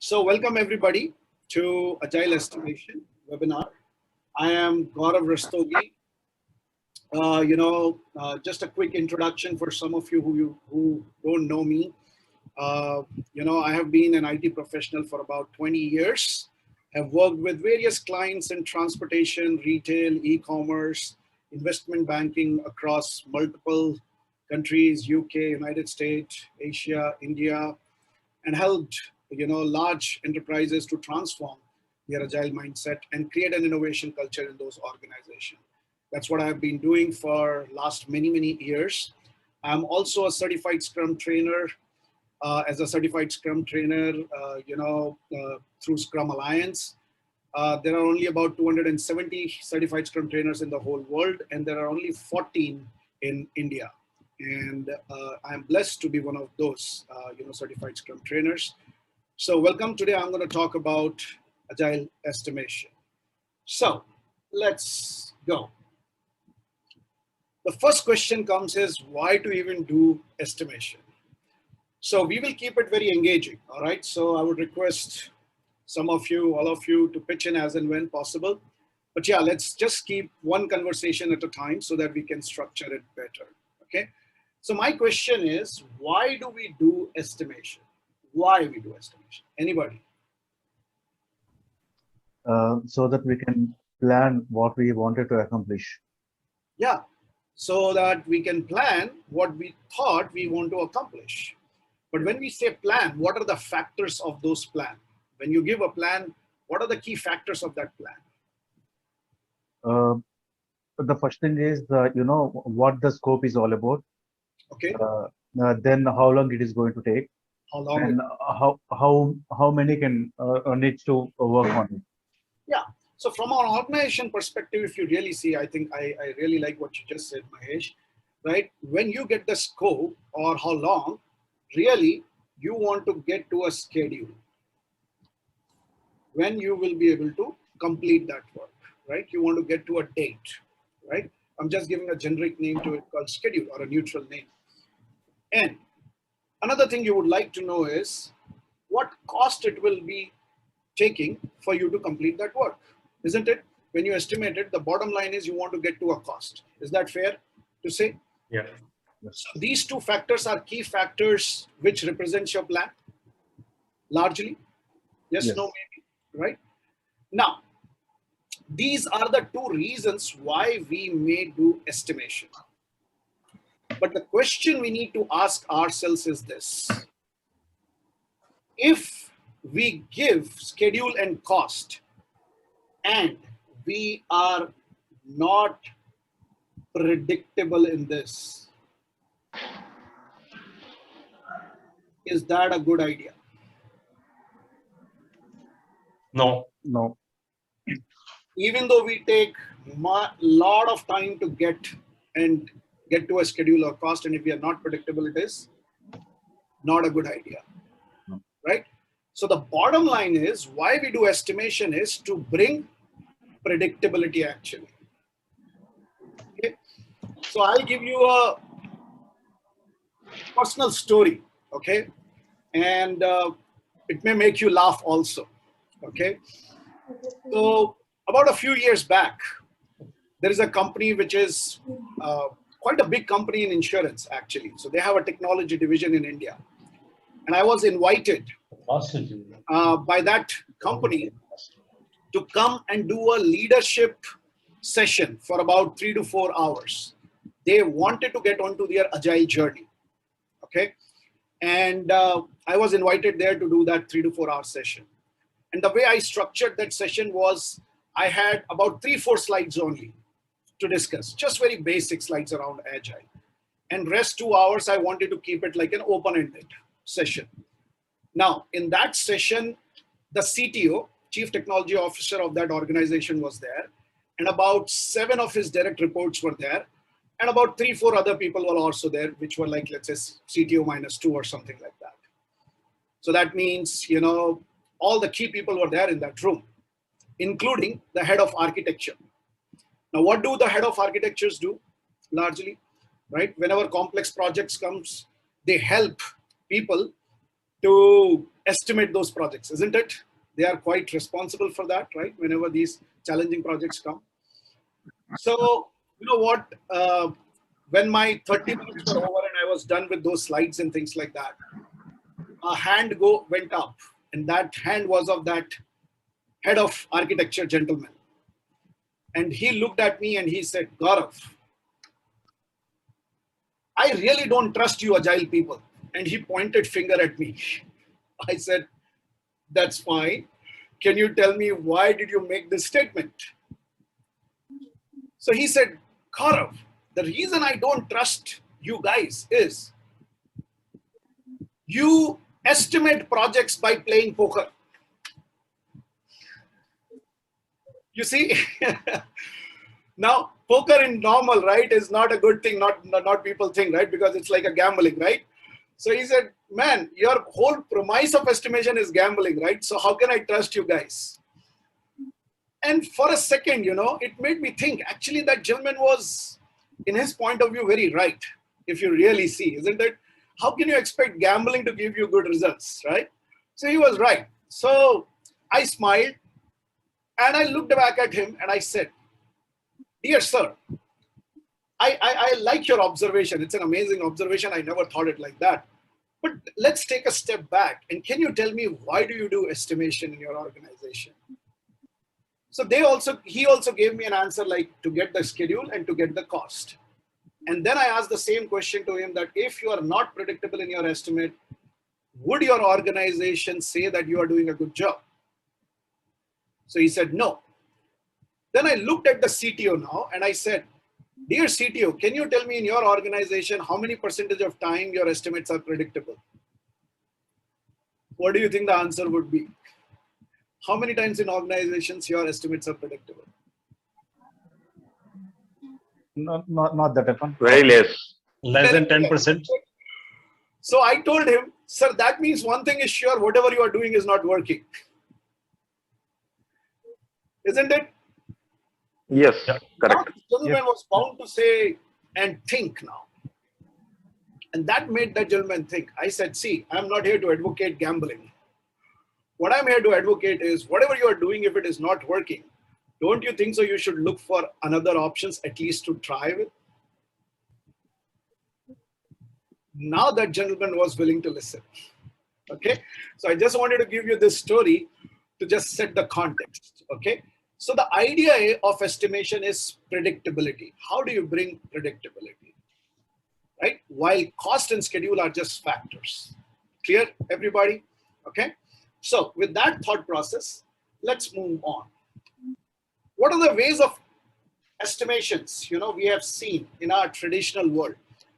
So welcome everybody to Agile Estimation webinar. I am Gaurav Rastogi. Just a quick introduction for some of you who don't know me. I have been an IT professional for about 20 years. Have worked with various clients in transportation, retail, e-commerce, investment banking across multiple countries, UK, United States, Asia, India, and helped large enterprises to transform their agile mindset and create an innovation culture in those organizations. That's what I've been doing for last many years. I'm also a certified Scrum trainer. As a certified Scrum trainer, through Scrum Alliance. There are only about 270 certified Scrum trainers in the whole world, and there are only 14 in India. And I'm blessed to be one of those, certified Scrum trainers. So welcome. Today I'm going to talk about Agile estimation. So let's go. The first question comes is, why to even do estimation? So we will keep it very engaging, all right? So I would request some of you, all of you, to pitch in as and when possible. But yeah, let's just keep one conversation at a time so that we can structure it better, okay? So my question is, why do we do estimation? Why we do estimation? Anybody? So that we can plan what we wanted to accomplish. Yeah, so that we can plan what we thought we want to accomplish. But when we say plan, what are the factors of those plans? When you give a plan, what are the key factors of that plan? The first thing is, what the scope is all about. Okay. Then how long it is going to take. How long? And how many can needs to work on it. Yeah. So from our organization perspective, if you really see, I think I really like what you just said, Mahesh, right? When you get the scope or how long, really, you want to get to a schedule when you will be able to complete that work, right? You want to get to a date, right? I'm just giving a generic name to it called schedule or a neutral name. And another thing you would like to know is what cost it will be taking for you to complete that work, isn't it? When you estimate it, the bottom line is you want to get to a cost. Is that fair to say? Yeah. So these two factors are key factors which represents your plan, largely. Yes, no, maybe, right? Now, these are the two reasons why we may do estimation. But the question we need to ask ourselves is this. If we give schedule and cost and we are not predictable in this, is that a good idea? No. No. Even though we take a lot of time to get to a schedule or cost, and if we are not predictable, it is not a good idea, right? So the bottom line is why we do estimation is to bring predictability actually. Okay? So I'll give you a personal story, okay? And it may make you laugh also, okay? So about a few years back, there is a company which is quite a big company in insurance, actually. So they have a technology division in India. And I was invited by that company to come and do a leadership session for about 3 to 4 hours. They wanted to get onto their agile journey, okay? And I was invited there to do that 3 to 4 hour session. And the way I structured that session was I had about 3-4 slides only to discuss, just very basic slides around Agile. And rest 2 hours, I wanted to keep it like an open-ended session. Now, in that session, the CTO, Chief Technology Officer of that organization was there, and about 7 of his direct reports were there, and about 3-4 other people were also there, which were like, let's say, CTO -2 or something like that. So that means, all the key people were there in that room, including the head of architecture. Now, what do the head of architectures do? Largely, right? Whenever complex projects comes, they help people to estimate those projects, isn't it? They are quite responsible for that, right? Whenever these challenging projects come. So, you know what? When my 30 minutes were over and I was done with those slides and things like that, a hand went up, and that hand was of that head of architecture gentleman. And he looked at me and he said, Gaurav, I really don't trust you Agile people. And he pointed finger at me. I said, that's fine. Can you tell me why did you make this statement? So he said, Gaurav, the reason I don't trust you guys is you estimate projects by playing poker. You see, now poker in normal, right, is not a good thing, not people think, right, because it's like a gambling, right? So he said, man, your whole premise of estimation is gambling, right? So how can I trust you guys? And for a second, you know, it made me think, actually, that gentleman was, in his point of view, very right, if you really see, isn't it? How can you expect gambling to give you good results, right? So he was right. So I smiled and I looked back at him and I said, dear sir, I like your observation. It's an amazing observation. I never thought it like that. But let's take a step back. And can you tell me, why do you do estimation in your organization? So he also gave me an answer like to get the schedule and to get the cost. And then I asked the same question to him that if you are not predictable in your estimate, would your organization say that you are doing a good job? So he said, no. Then I looked at the CTO now and I said, dear CTO, can you tell me in your organization how many percentage of time your estimates are predictable? What do you think the answer would be? How many times in organizations your estimates are predictable? Not that often. Very less. Less than 10%. So I told him, sir, that means one thing is sure, whatever you are doing is not working. Isn't it? Yes, Yeah. correct. The gentleman was bound to say and think now. And that made that gentleman think. I said, see, I'm not here to advocate gambling. What I'm here to advocate is whatever you are doing, if it is not working, don't you think so you should look for another options at least to try with? Now that gentleman was willing to listen. Okay. So I just wanted to give you this story to just set the context. Okay. So the idea of estimation is predictability. How do you bring predictability? Right? While cost and schedule are just factors. Clear, everybody? Okay. So with that thought process, let's move on. What are the ways of estimations, you know, we have seen in our traditional world?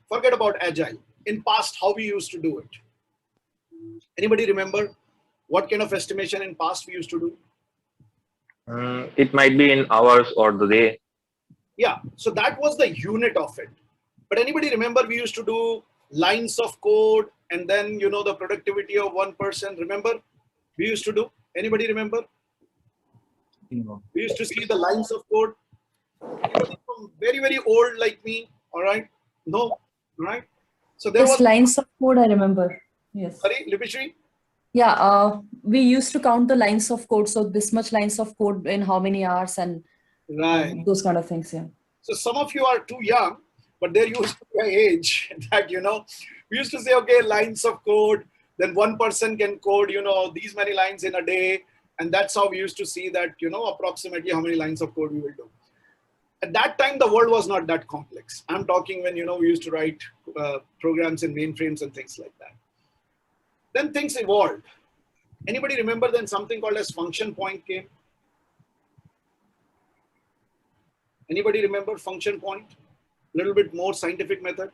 Forget about Agile. In past, how we used to do it. Anybody remember what kind of estimation in past we used to do? It might be in hours or the day. Yeah, so that was the unit of it. But anybody remember we used to do lines of code and then, you know, the productivity of one person, remember? We used to do, anybody remember? We used to see the lines of code. Anybody from very, very old like me, all right? No, all right? So there was lines of code, I remember. Yes. Sorry, Lipishri? Yeah, we used to count the lines of code. So this much lines of code in how many hours and Right. those kind of things. Yeah. So some of you are too young, but there used to be an age that, you know, we used to say, okay, lines of code, then one person can code, you know, these many lines in a day. And that's how we used to see that, you know, approximately how many lines of code we will do. At that time, the world was not that complex. I'm talking when, you know, we used to write programs in mainframes and things like that. Then things evolved. Anybody remember then something called as function point came? Anybody remember function point? A little bit more scientific method?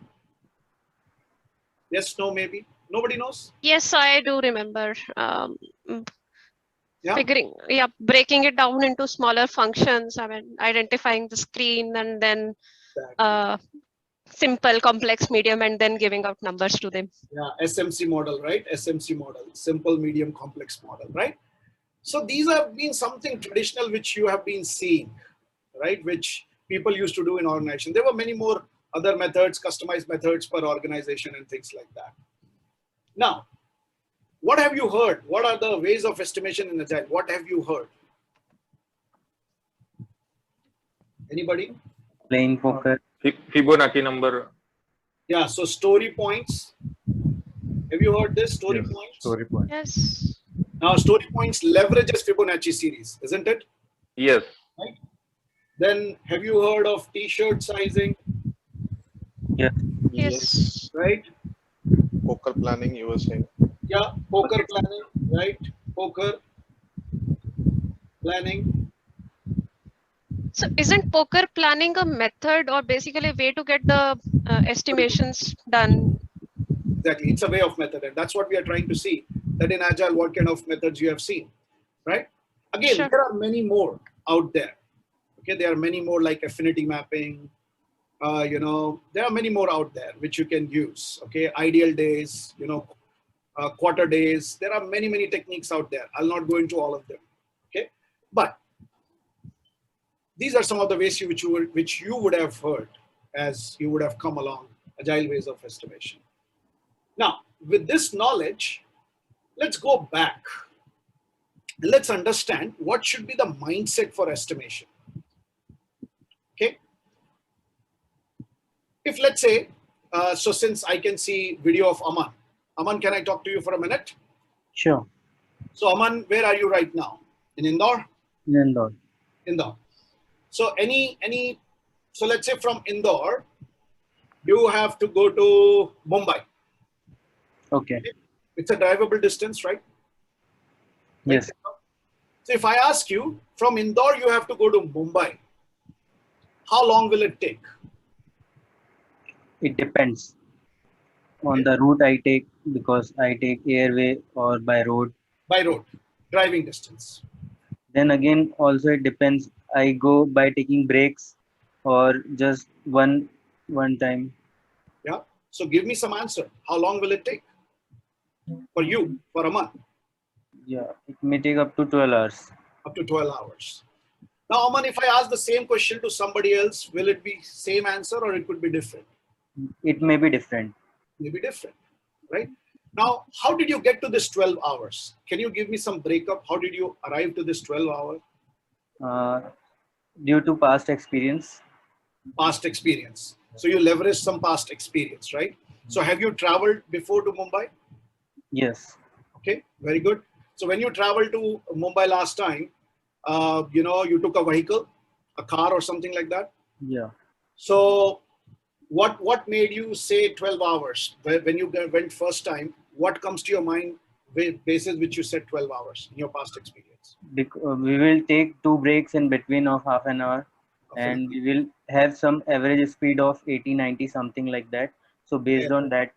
Yes, no, maybe? Nobody knows? Yes, I do remember Yeah. breaking it down into smaller functions. I mean, identifying the screen and then simple, complex, medium, and then giving out numbers to them. Yeah, SMC model, right? SMC model, simple, medium, complex model, right? So these have been something traditional which you have been seeing, right? Which people used to do in organization. There were many more other methods, customized methods per organization and things like that. Now, What have you heard? What are the ways of estimation in Agile? What have you heard? Anybody? Playing poker. Fibonacci number. Yeah, so story points. Have you heard this? Story Yes, points? story point. Yes. Now, story points leverages Fibonacci series, isn't it? Yes. Right? Then, have you heard of t-shirt sizing? Yes. Yes. Right? Poker planning, you were saying. Yeah, poker planning, right? Poker planning. So isn't poker planning a method or basically a way to get the estimations done? Exactly. It's a way of method. And that's what we are trying to see. That in Agile, what kind of methods you have seen, right? Again, Sure. there are many more out there. Okay, there are many more like affinity mapping. There are many more out there which you can use. Okay, ideal days, quarter days. There are many, many techniques out there. I'll not go into all of them. Okay, but these are some of the ways which you would have heard as you would have come along, Agile ways of estimation. Now, with this knowledge, let's go back. Let's understand what should be the mindset for estimation. Okay. If let's say, so since I can see video of Aman. Aman, can I talk to you for a minute? Sure. So Aman, where are you right now? In Indore? Indore. Indore. So so let's say from Indore, you have to go to Mumbai. Okay. It's a drivable distance, right? Yes. So if I ask you, from Indore, you have to go to Mumbai, how long will it take? It depends on the route I take, because I take airway or by road. By road, driving distance. Then again, also it depends. I go by taking breaks or just one time. Yeah. So give me some answer. How long will it take for you, for a month? Yeah, it may take up to 12 hours. Up to 12 hours. Now, Aman, if I ask the same question to somebody else, will it be same answer or it could be different? It may be different. Maybe different, right? Now, how did you get to this 12 hours? Can you give me some breakup? How did you arrive to this 12 hour? Due to past experience. Past experience. So you leverage some past experience, right? So have you traveled before to Mumbai? Yes. Okay, very good. So when you traveled to Mumbai last time, you took a vehicle, a car or something like that. Yeah. So what made you say 12 hours? When you went first time, what comes to your mind basis which you said 12 hours in your past experience? We will take 2 breaks in between of half an hour, and we will have some average speed of 80, 90, something like that. So based on that,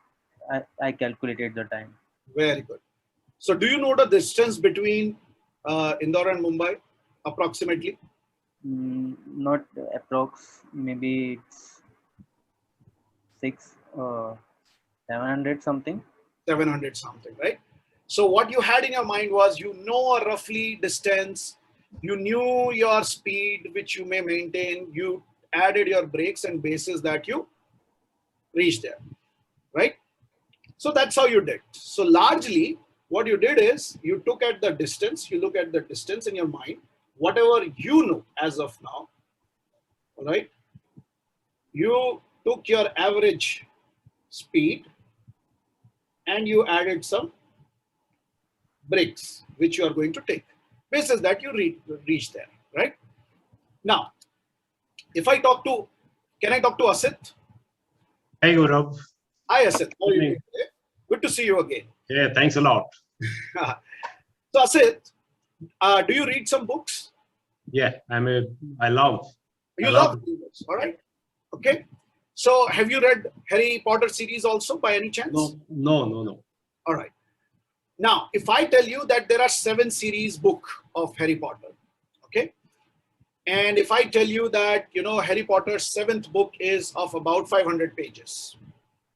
I calculated the time. Very good. So do you know the distance between Indore and Mumbai approximately? Not approx, maybe it's 700 something. 700 something, right? So what you had in your mind was, a roughly distance, you knew your speed, which you may maintain, you added your brakes and bases that you reached there, right? So that's how you did. So largely what you did is you look at the distance in your mind, whatever you know as of now, all right? You took your average speed and you added some breaks, which you are going to take. Basis that you reach there, right? Now, if I talk to, can I talk to Asit? Hey, Gaurav. Hi, Asit. How are you doing today? Good to see you again. Yeah, thanks a lot. So, Asit, do you read some books? Yeah, I love. You love reading books, all right? Okay. So, have you read Harry Potter series also by any chance? No. All right. Now, if I tell you that there are 7 series book of Harry Potter, okay? And if I tell you that, Harry Potter's 7th book is of about 500 pages.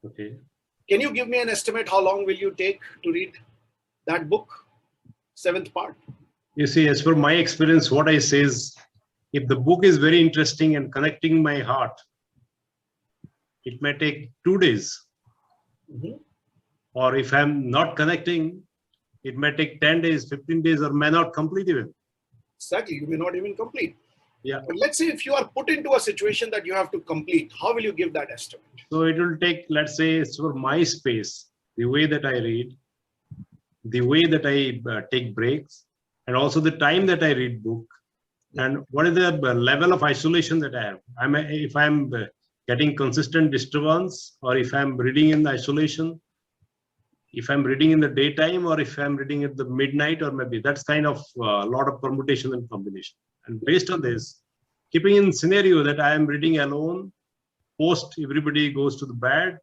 Okay. Can you give me an estimate how long will you take to read that book, 7th part? You see, as per my experience, what I say is, if the book is very interesting and connecting my heart, it may take 2 days. Mm-hmm. Or if I'm not connecting, It may take 10 days, 15 days, or may not complete even. Exactly, you may not even complete. Yeah. But let's say if you are put into a situation that you have to complete, how will you give that estimate? So it will take, let's say, it's for my space, the way that I read, the way that I take breaks, and also the time that I read book, and what is the level of isolation that I have. If I'm getting consistent disturbance, or if I'm reading in isolation, if I'm reading in the daytime, or if I'm reading at the midnight, or maybe that's kind of a lot of permutation and combination. And based on this, keeping in scenario that I am reading alone, post everybody goes to the bed,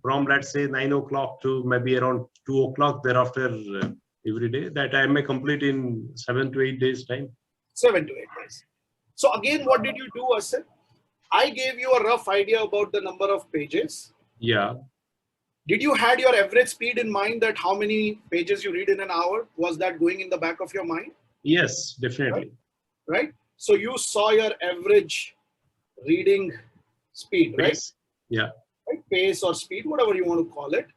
from let's say 9 o'clock to maybe around 2 o'clock thereafter every day, that I may complete in 7 to 8 days time. 7 to 8 days. So again, what did you do, Asit? I gave you a rough idea about the number of pages. Yeah. Did you had your average speed in mind, that how many pages you read in an hour? Was that going in the back of your mind? Yes, definitely. Right? So you saw your average reading speed, right? Yes. Yeah. Right? Pace or speed, whatever you want to call it.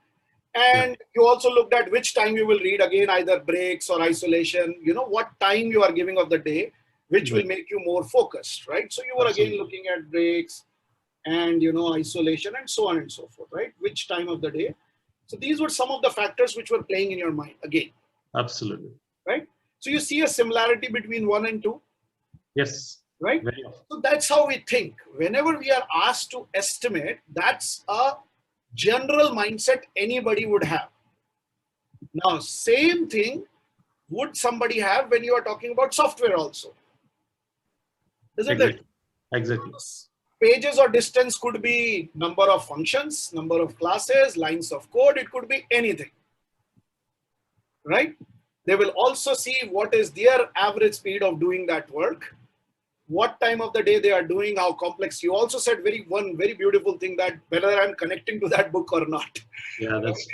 And you also looked at which time you will read, again, either breaks or isolation, what time you are giving of the day, which will make you more focused, right? So you were again looking at breaks and, isolation and so on and so forth, right? Which time of the day. So these were some of the factors which were playing in your mind again. Absolutely. Right? So you see a similarity between 1 and 2. Yes. Right? Very often. So that's how we think. Whenever we are asked to estimate, that's a general mindset anybody would have. Now, same thing would somebody have when you are talking about software also. Isn't it? Exactly. Pages or distance could be number of functions, number of classes, lines of code. It could be anything. Right? They will also see what is their average speed of doing that work, what time of the day they are doing, how complex. You also said one very beautiful thing, that whether I'm connecting to that book or not. Yeah, that's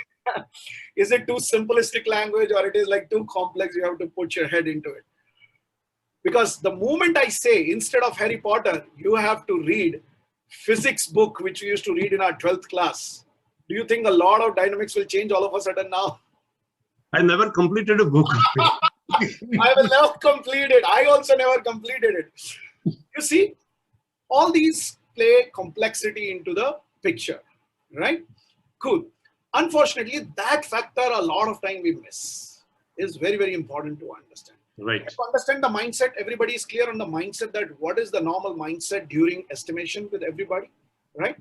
Is it too simplistic language, or it is like too complex? You have to put your head into it. Because the moment I say, instead of Harry Potter, you have to read physics book, which we used to read in our 12th class, do you think a lot of dynamics will change all of a sudden now? I never completed a book. I will never complete it. I also never completed it. You see, all these play complexity into the picture, right? Cool. Unfortunately, that factor a lot of time we miss is very, very important to understand. Right. To understand the mindset, everybody is clear on the mindset, that what is the normal mindset during estimation with everybody, right?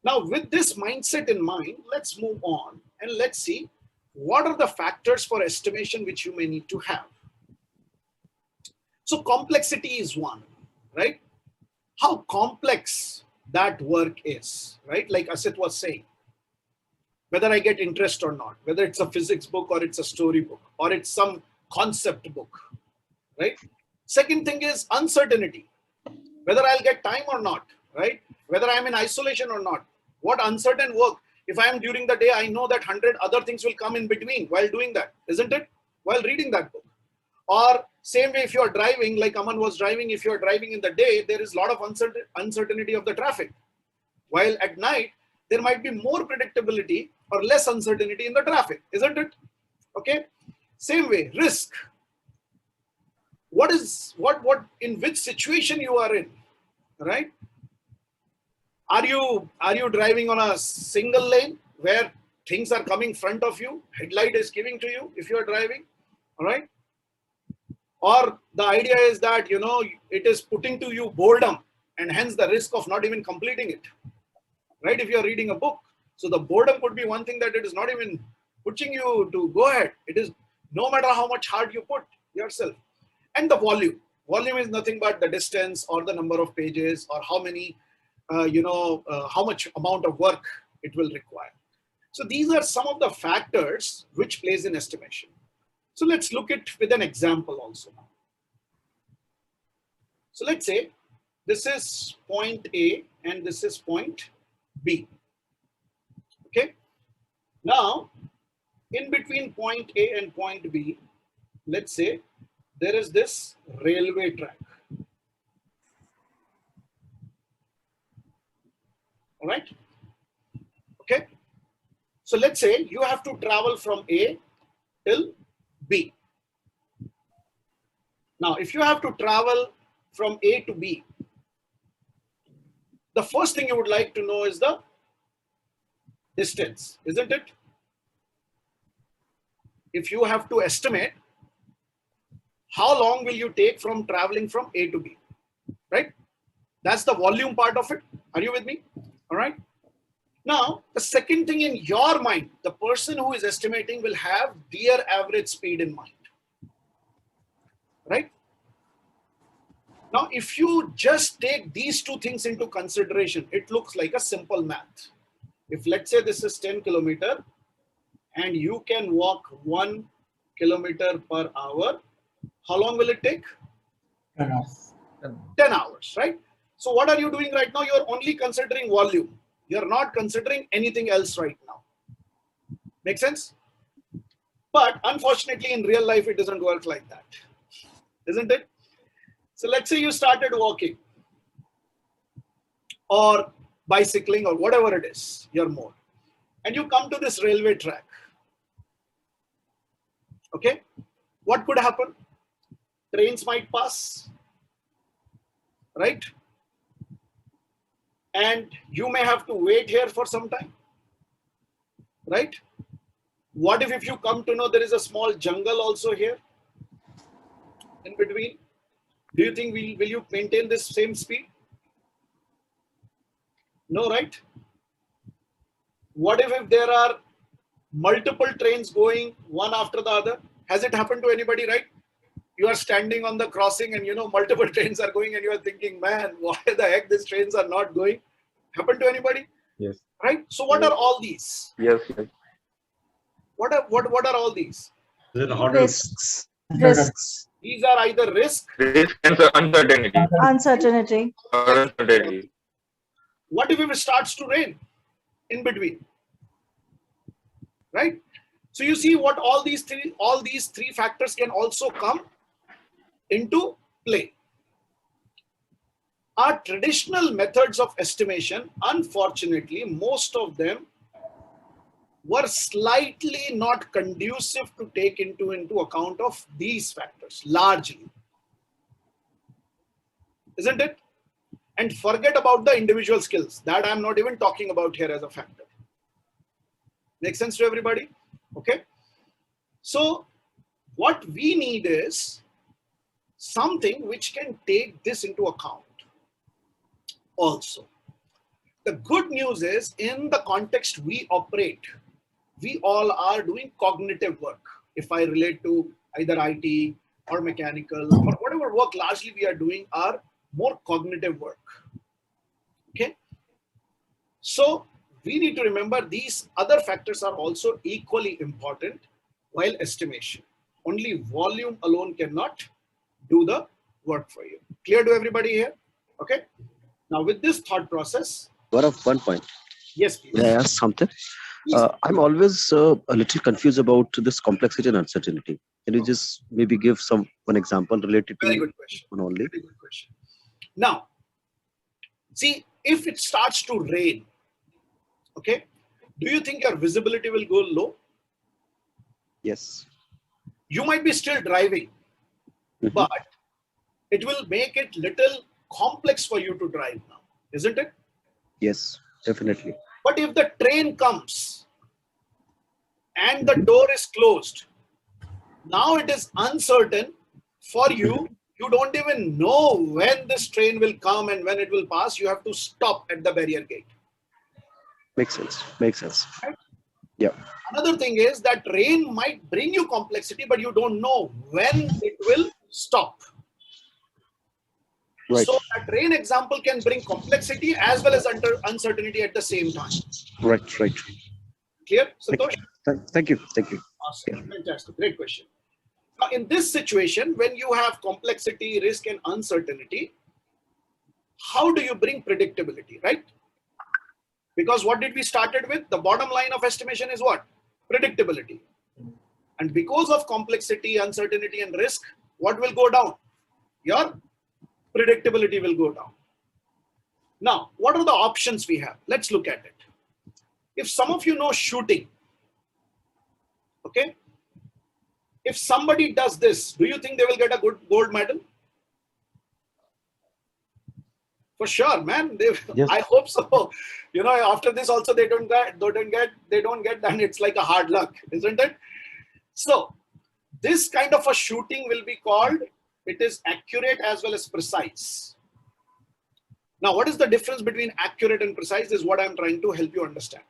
Now, with this mindset in mind, let's move on and let's see what are the factors for estimation which you may need to have. So complexity is one, right? How complex that work is, right? Like Asit was saying, whether I get interest or not, whether it's a physics book or it's a story book or it's some concept book, right? Second thing is uncertainty, whether I'll get time or not, right? Whether I'm in isolation or not, what uncertain work. If I am during the day, I know that 100 other things will come in between while doing that, isn't it? While reading that book. Or same way, if you are driving, like Aman was driving, if you are driving in the day, there is a lot of uncertainty of the traffic. While at night, there might be more predictability or less uncertainty in the traffic, isn't it? Okay. Same way, risk. What in which situation you are in, right? Are you driving on a single lane where things are coming front of you, headlight is giving to you if you are driving, all right? Or the idea is that, it is putting to you boredom and hence the risk of not even completing it, right? If you are reading a book. So the boredom could be one thing, that it is not even pushing you to go ahead. It is no matter how much hard you put yourself. And the volume. Volume is nothing but the distance or the number of pages or how many, how much amount of work it will require. So these are some of the factors which plays in estimation. So let's look at with an example also now. So let's say this is point A and this is point B. Okay. Now, in between point A and point B, let's say there is this railway track. All right. Okay. So let's say you have to travel from A till B. Now, if you have to travel from A to B, the first thing you would like to know is the distance, isn't it? If you have to estimate how long will you take from traveling from A to B, right? That's the volume part of it. Are you with me? All right. Now, the second thing in your mind, the person who is estimating will have their average speed in mind, right? Now, if you just take these two things into consideration, it looks like a simple math. If let's say this is 10 kilometer and you can walk 1 kilometer per hour, how long will it take? 10 hours. 10 hours, right? So what are you doing right now? You're only considering volume. You're not considering anything else right now. Make sense? But unfortunately, in real life, it doesn't work like that, isn't it? So let's say you started walking or bicycling or whatever it is, your mode, and you come to this railway track. Okay, what could happen? Trains might pass, right? And you may have to wait here for some time, right? What if you come to know there is a small jungle also here in between? Do you think will you maintain this same speed? No, right? What if there are multiple trains going one after the other? Has it happened to anybody, right? You are standing on the crossing and multiple trains are going and you are thinking, man, why the heck these trains are not going? Happened to anybody? Yes. Right? So what are all these? Yes, yes. What are all these? There are Risks. hurdles. Risks. These are either risk. Risk and uncertainty. Uncertainty. Or uncertainty. What if it starts to rain in between? Right? So you see what all these three factors can also come into play. Our traditional methods of estimation, unfortunately, most of them were slightly not conducive to take into account of these factors, largely. Isn't it? And forget about the individual skills. That I'm not even talking about here as a factor. Make sense to everybody? Okay. So what we need is something which can take this into account also. The good news is, in the context we operate, we all are doing cognitive work. If I relate to either IT or mechanical or whatever work largely we are doing are more cognitive work. Okay. So we need to remember these other factors are also equally important while estimation. Only volume alone cannot do the work for you. Clear to everybody here? Okay. Now with this thought process. Gaurav, one point. Yes, please. May I ask something? I'm always a little confused about this complexity and uncertainty. Can you just maybe give one example related to Very good question. one only? Very good question. Now, see, if it starts to rain, okay, do you think your visibility will go low? Yes. You might be still driving, but it will make it little complex for you to drive now, isn't it? Yes, definitely. But if the train comes and the door is closed, now it is uncertain for you. You don't even know when this train will come and when it will pass. You have to stop at the barrier gate. Makes sense. Makes sense. Right? Yeah. Another thing is that rain might bring you complexity, but you don't know when it will stop. Right. So that rain example can bring complexity as well as uncertainty at the same time. Right. Right. Clear, Santosh? Thank you. Thank you. Awesome. Fantastic. Great question. Now, in this situation, when you have complexity, risk, and uncertainty, how do you bring predictability, right? Because what did we started with? The bottom line of estimation is what? Predictability. And because of complexity, uncertainty, and risk, what will go down? Your predictability will go down. Now, what are the options we have? Let's look at it. If some of you know shooting, okay? If somebody does this, do you think they will get a good gold medal? For sure, man. Yes. I hope so. You know, after this also they don't get, then it's like a hard luck, isn't it? So this kind of a shooting will be called, it is accurate as well as precise. Now, what is the difference between accurate and precise is what I'm trying to help you understand.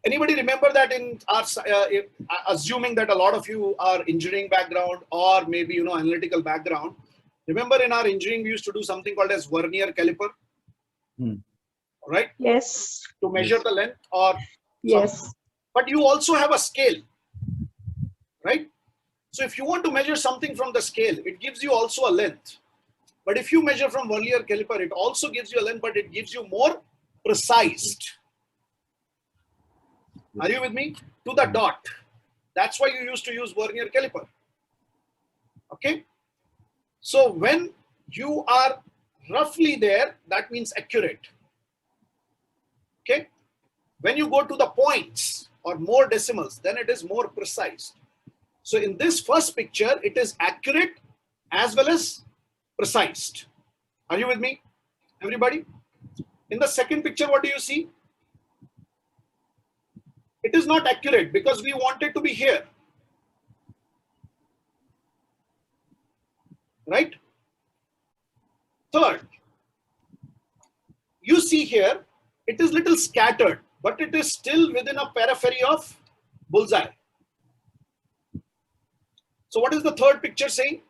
Anybody remember that in our, assuming that a lot of you are engineering background or maybe, you know, analytical background, remember in our engineering, we used to do something called as vernier caliper, right? Yes. To measure the length or Yes. something. But you also have a scale, right? So if you want to measure something from the scale, it gives you also a length. But if you measure from vernier caliper, it also gives you a length, but it gives you more precise. Are you with me? To the dot. That's why you used to use vernier caliper. Okay. So when you are roughly there, that means accurate. Okay. When you go to the points or more decimals, then it is more precise. So in this first picture, it is accurate as well as precise. Are you with me, everybody? In the second picture, what do you see? It is not accurate because we want it to be here. Right? Third, you see here, it is little scattered, but it is still within a periphery of bullseye. So what is the third picture saying?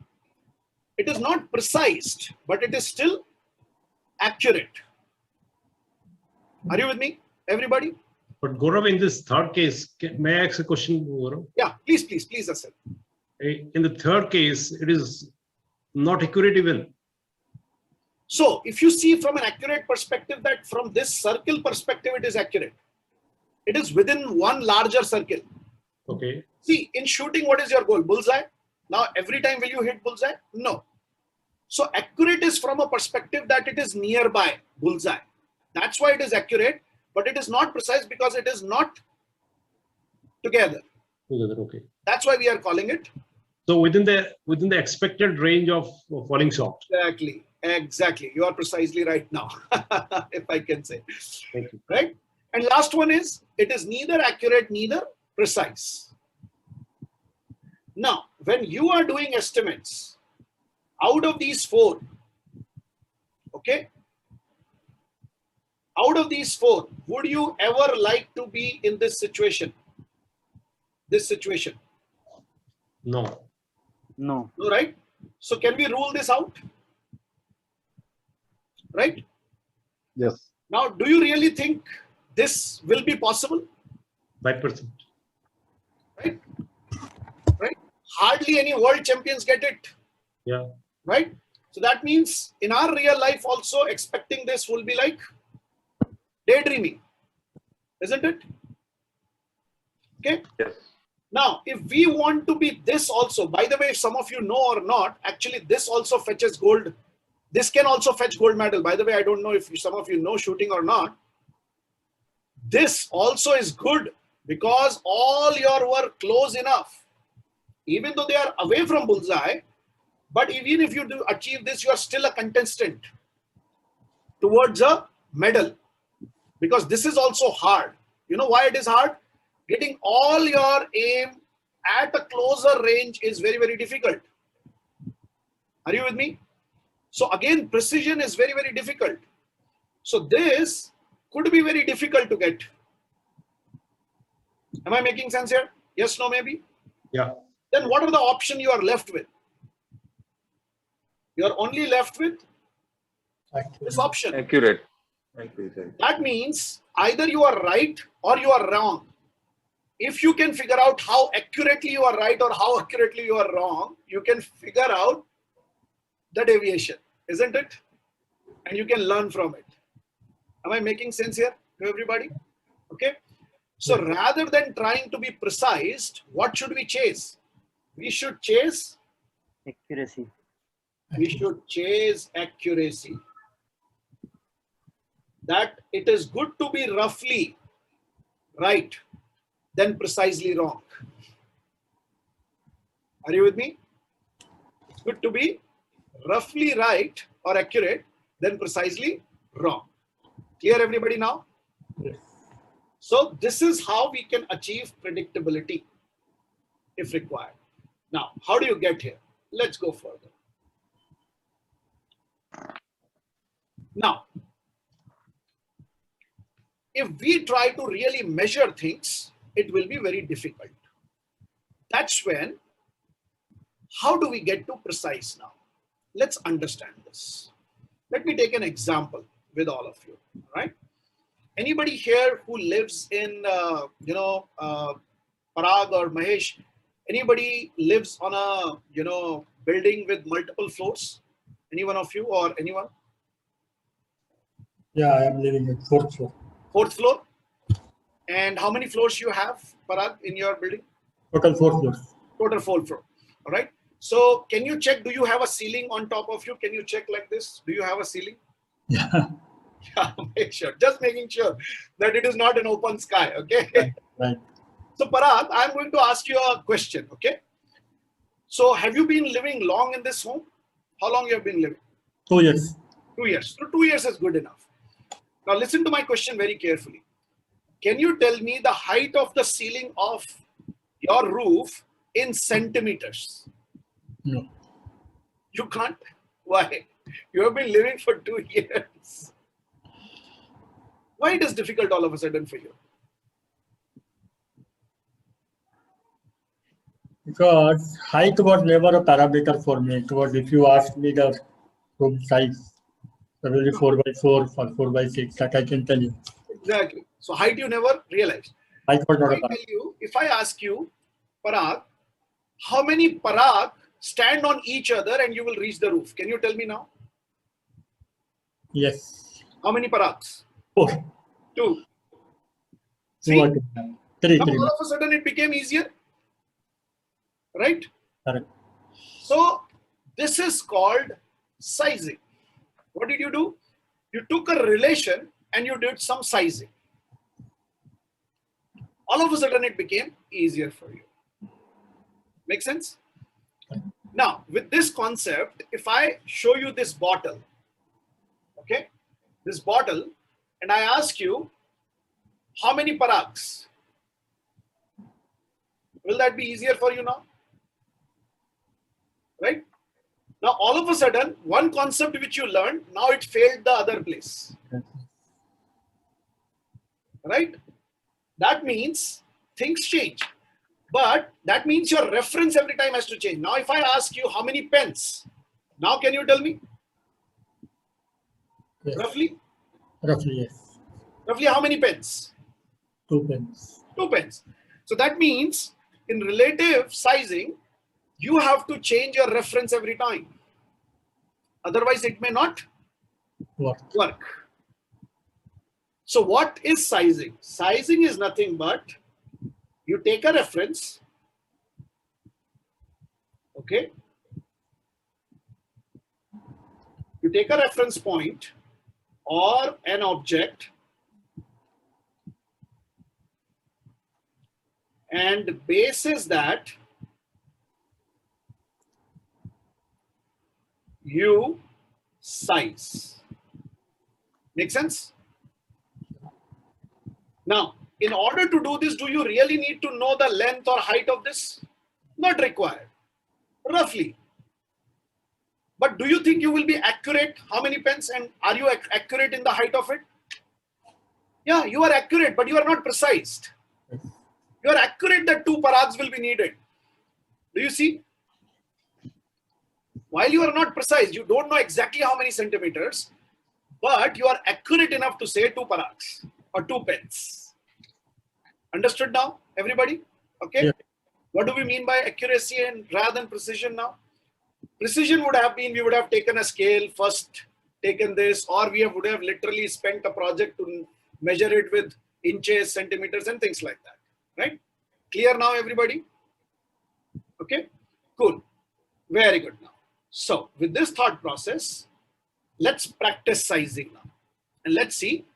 It is not precise, but it is still accurate. Are you with me, everybody? But Gaurav, in this third case, may I ask a question, Gaurav? Yeah, please, Asad. In the third case, it is not accurate even. So if you see from an accurate perspective, that from this circle perspective, it is accurate. It is within one larger circle. Okay. See, in shooting, what is your goal? Bullseye. Now, every time will you hit bullseye? No. So accurate is from a perspective that it is nearby bullseye. That's why it is accurate, but it is not precise because it is not together. Okay. That's why we are calling it. So within the expected range of falling shot. Exactly. You are precisely right now, if I can say. Thank you. Right? And last one is, it is neither accurate, neither precise. Now, when you are doing estimates, out of these four, okay, out of these four, would you ever like to be in this situation? This situation? No. No. No, right? So can we rule this out? Right? Yes. Now, do you really think this will be possible? 5%. Right? Right? Hardly any world champions get it. Yeah. Right? So that means in our real life also expecting this will be like daydreaming, isn't it? Okay. Yes. Now, if we want to be this also, by the way, if some of you know or not, actually this also fetches gold. This can also fetch gold medal. By the way, I don't know if some of you know shooting or not. This also is good because all your work close enough, even though they are away from bullseye, but even if you do achieve this, you are still a contestant towards a medal, because this is also hard. You know why it is hard? Getting all your aim at a closer range is very, very difficult. Are you with me? So again, precision is very, very difficult. So this could be very difficult to get. Am I making sense here? Yes, no, maybe? Yeah. Then what are the options you are left with? You are only left with this option. Accurate. That means either you are right or you are wrong. If you can figure out how accurately you are right or how accurately you are wrong, you can figure out the deviation, isn't it? And you can learn from it. Am I making sense here to everybody? Okay. So rather than trying to be precise, what should we chase? We should chase Accuracy. We should chase accuracy. That it is good to be roughly right than precisely wrong. Are you with me? It's good to be roughly right or accurate than precisely wrong. Clear, everybody now? Yes. So this is how we can achieve predictability if required. Now, how do you get here? Let's go further. Now, if we try to really measure things, it will be very difficult. That's when, how do we get to precise now? Let's understand this. Let me take an example with all of you, right? Anybody here who lives in, Parag or Mahesh, anybody lives on a, building with multiple floors? Any one of you or anyone? Yeah, I am living at 4th floor. 4th floor? And how many floors you have, Parag, in your building? Total 4 floors. Total 4 floor. All right. So can you check, do you have a ceiling on top of you? Can you check like this? Do you have a ceiling? Yeah. Yeah, make sure. Just making sure that it is not an open sky. Okay. Right. So Parag, I'm going to ask you a question. Okay. So have you been living long in this home? How long you have been living? 2 years. 2 years. So 2 years is good enough. Now listen to my question very carefully. Can you tell me the height of the ceiling of your roof in centimeters? No. You can't? Why? You have been living for 2 years. Why it is difficult all of a sudden for you? Because height was never a parameter for me. It was, if you ask me the room size, probably 4 by 4 or 4 by 6, that I can tell you. Exactly. So height you never realized. Height was not a I tell parameter. you, if I ask you, Parag, how many Parag stand on each other and you will reach the roof? Can you tell me now? Yes. How many Parags? 4. 2. 2 See, or 3. now 3. all of a sudden it became easier, right? Correct. So this is called sizing. What did you do? You took a relation and you did some sizing. All of a sudden it became easier for you. Make sense? Now, with this concept, if I show you this bottle, okay, this bottle, and I ask you, how many Parags? Will that be easier for you now? Right? Now, all of a sudden, one concept which you learned, now it failed the other place. Right? That means things change. But that means your reference every time has to change. Now, if I ask you how many pens, now can you tell me? Yes. Roughly? Roughly, yes. Roughly how many pens? 2 pens. 2 pens. So that means in relative sizing, you have to change your reference every time. Otherwise, it may not work. So what is sizing? Sizing is nothing but you take a reference, okay? You take a reference point or an object and basis that you size. Make sense? Now, in order to do this, do you really need to know the length or height of this? Not required. Roughly. But do you think you will be accurate? How many pens? And are you accurate in the height of it? Yeah, you are accurate, but you are not precise. You are accurate that 2 Parags will be needed. Do you see? While you are not precise, you don't know exactly how many centimeters, but you are accurate enough to say 2 Parags or 2 pens. Understood now, everybody? Okay. Yeah. What do we mean by accuracy and rather than precision now? Precision would have been, we would have taken a scale first, taken this, or we would have literally spent a project to measure it with inches, centimeters, and things like that. Right? Clear now, everybody? Okay. Cool. Very good now. So with this thought process, let's practice sizing now. And let's see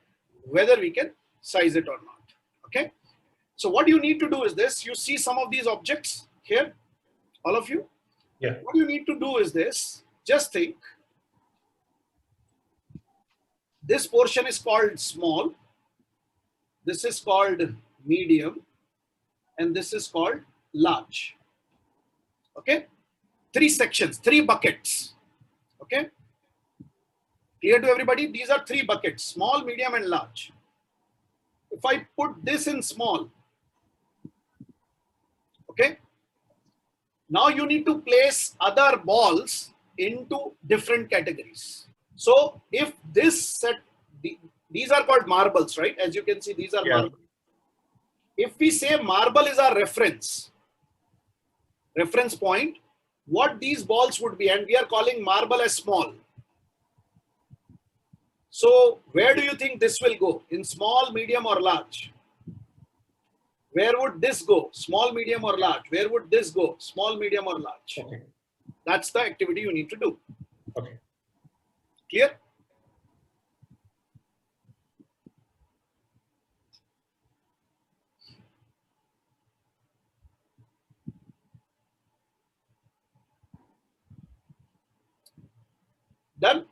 whether we can size it or not. Okay. So what you need to do is this. You see some of these objects here. All of you? Yeah. What you need to do is this. Just think. This portion is called small. This is called medium. And this is called large. Okay? 3 sections, 3 buckets. Okay? Clear to everybody? These are 3 buckets, small, medium, and large. If I put this in small, okay? Now you need to place other balls into different categories. So if this set, these are called marbles, right? As you can see, these are marbles. If we say marble is our reference point, what these balls would be, and we are calling marble as small. So where do you think this will go? In small, medium, or large? Where would this go? Small, medium, or large? Where would this go? Small, medium, or large? Okay. That's the activity you need to do. Okay. Clear? Done?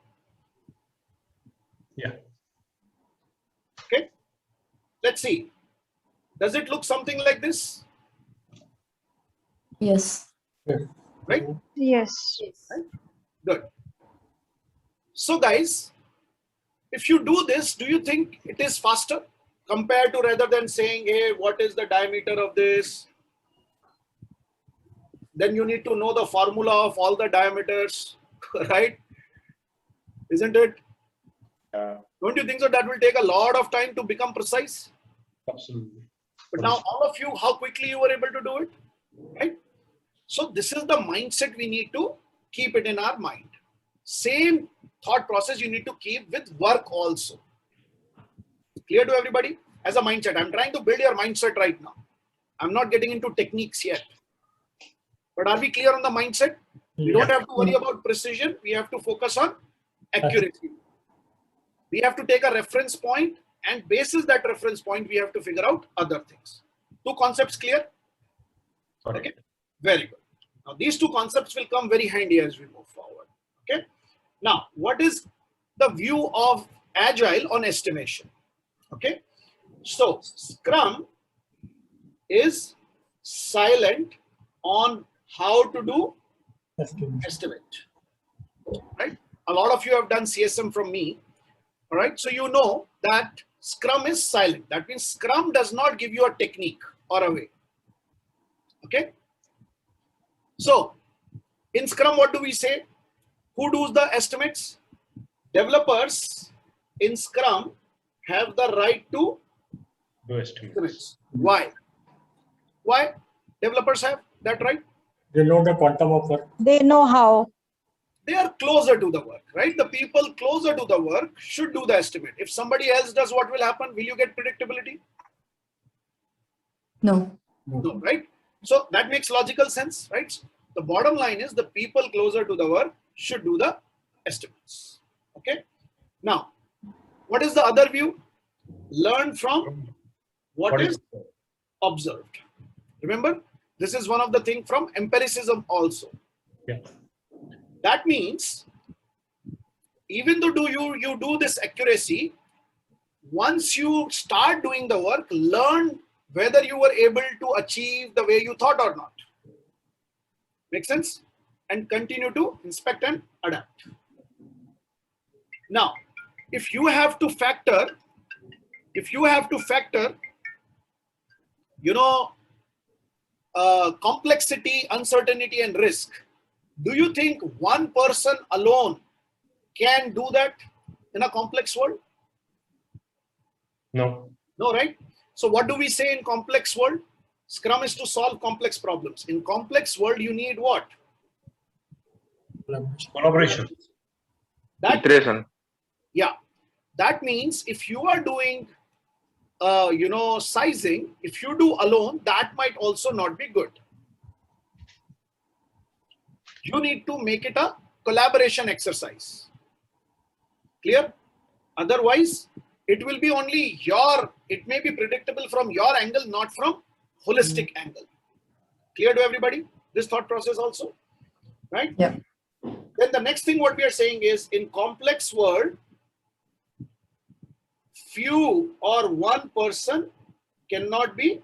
Yeah. Okay. Let's see. Does it look something like this? Yes. Right? Yes. Right? Good. So guys, if you do this, do you think it is faster compared to rather than saying, hey, what is the diameter of this? Then you need to know the formula of all the diameters, right? Isn't it? Don't you think so? That will take a lot of time to become precise. Absolutely. But now all of you, how quickly you were able to do it, right? So this is the mindset we need to keep it in our mind. Same thought process you need to keep with work also. Clear to everybody? As a mindset, I'm trying to build your mindset right now. I'm not getting into techniques yet. But are we clear on the mindset? We don't have to worry about precision. We have to focus on accuracy. We have to take a reference point, and basis that reference point, we have to figure out other things. 2 concepts clear? Okay. Very good. Now these 2 concepts will come very handy as we move forward. Okay. Now, what is the view of Agile on estimation? Okay. So Scrum is silent on how to do estimate. Right? A lot of you have done CSM from me. All right. So you know that Scrum is silent. That means Scrum does not give you a technique or a way. Okay. So in Scrum, what do we say? Who does the estimates? Developers in Scrum have the right to Do estimates. Why? Why developers have that right? They know the quantum of work. They know how. They are closer to the work, right? The people closer to the work should do the estimate. If somebody else does, what will happen? Will you get predictability? No. No, right? So that makes logical sense, right? The bottom line is the people closer to the work should do the estimates. Okay. Now, what is the other view? Learn from what is observed. Remember, this is one of the things from empiricism also. Yeah. That means, even though you do this accuracy, once you start doing the work, learn whether you were able to achieve the way you thought or not. Make sense? And continue to inspect and adapt. Now, if you have to factor, complexity, uncertainty, and risk, do you think one person alone can do that in a complex world? No. No, right? So what do we say in complex world? Scrum is to solve complex problems. In complex world, you need what? Collaboration. Iteration. Yeah. That means if you are doing, sizing, if you do alone, that might also not be good. You need to make it a collaboration exercise. Clear? Otherwise, it will be only it may be predictable from your angle, not from holistic angle. Clear to everybody? this thought process also, right? Yeah. Then the next thing what we are saying is, in complex world, few or one person cannot be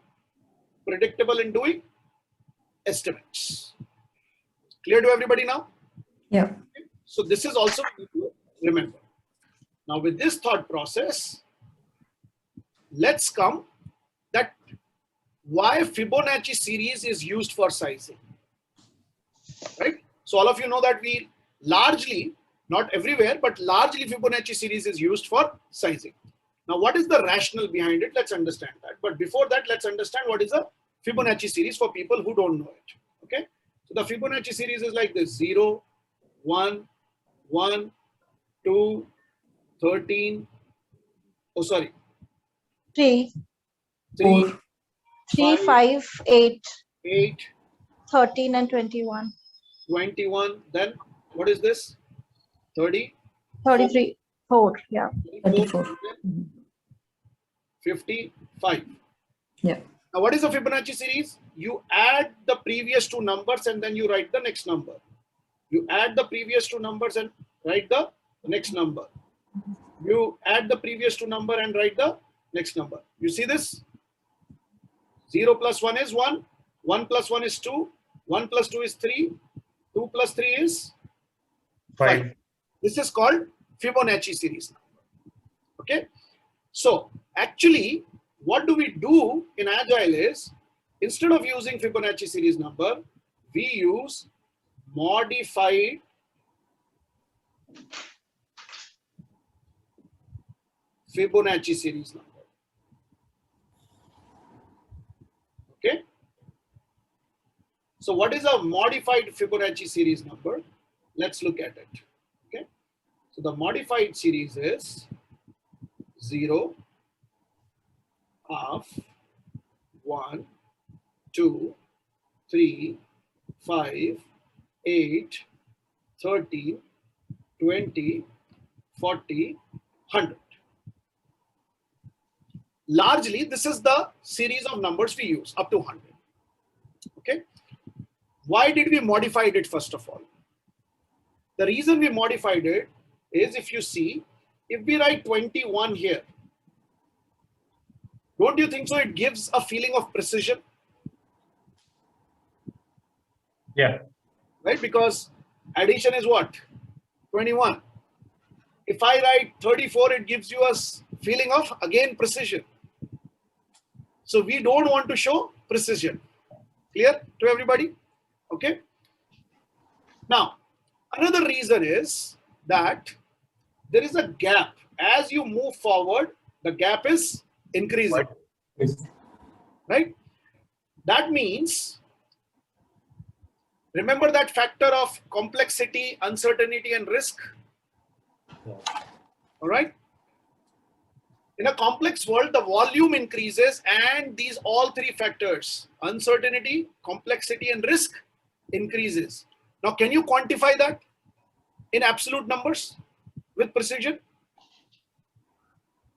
predictable in doing estimates. Clear to everybody now? Yeah. So this is also we need to remember. Now with this thought process, let's come that why Fibonacci series is used for sizing, right? So all of you know that we largely, not everywhere, but largely Fibonacci series is used for sizing. Now what is the rationale behind it? Let's understand that. But before that, let's understand what is a Fibonacci series for people who don't know it. Okay. So the Fibonacci series is like this: 0, 1, 1, 2, 13. Oh, sorry. 3, 3, 3, 5, 5, 8, 8, 13, and 21. 21. Then what is this? 30, 33, 4. Yeah. 34. 55. Yeah. Now, what is the Fibonacci series? You add the previous two numbers and then you write the next number. You add the previous two numbers and write the next number. You add the previous two number and write the next number. You see this? 0 plus 1 is 1. 1 plus 1 is 2. 1 plus 2 is 3. 2 plus 3 is 5. This is called Fibonacci series. Okay. So actually, what do we do in Agile is, instead of using Fibonacci series number, we use modified Fibonacci series number. Okay. So what is a modified Fibonacci series number? Let's look at it. Okay. So the modified series is 0, half, 1, 2, 3, 5, 8, 13, 20, 40, 100. Largely, this is the series of numbers we use up to 100. Okay. Why did we modify it first of all? The reason we modified it is, if you see, if we write 21 here, don't you think so it gives a feeling of precision? Yeah. Right? Because addition is what? 21. If I write 34, it gives you a feeling of, again, precision. So we don't want to show precision. Clear to everybody? Okay. Now, another reason is that there is a gap. As you move forward, the gap is increasing. Right? That means, remember that factor of complexity, uncertainty, and risk? All right. In a complex world, the volume increases and these all three factors, uncertainty, complexity, and risk, increases. Now, can you quantify that in absolute numbers with precision?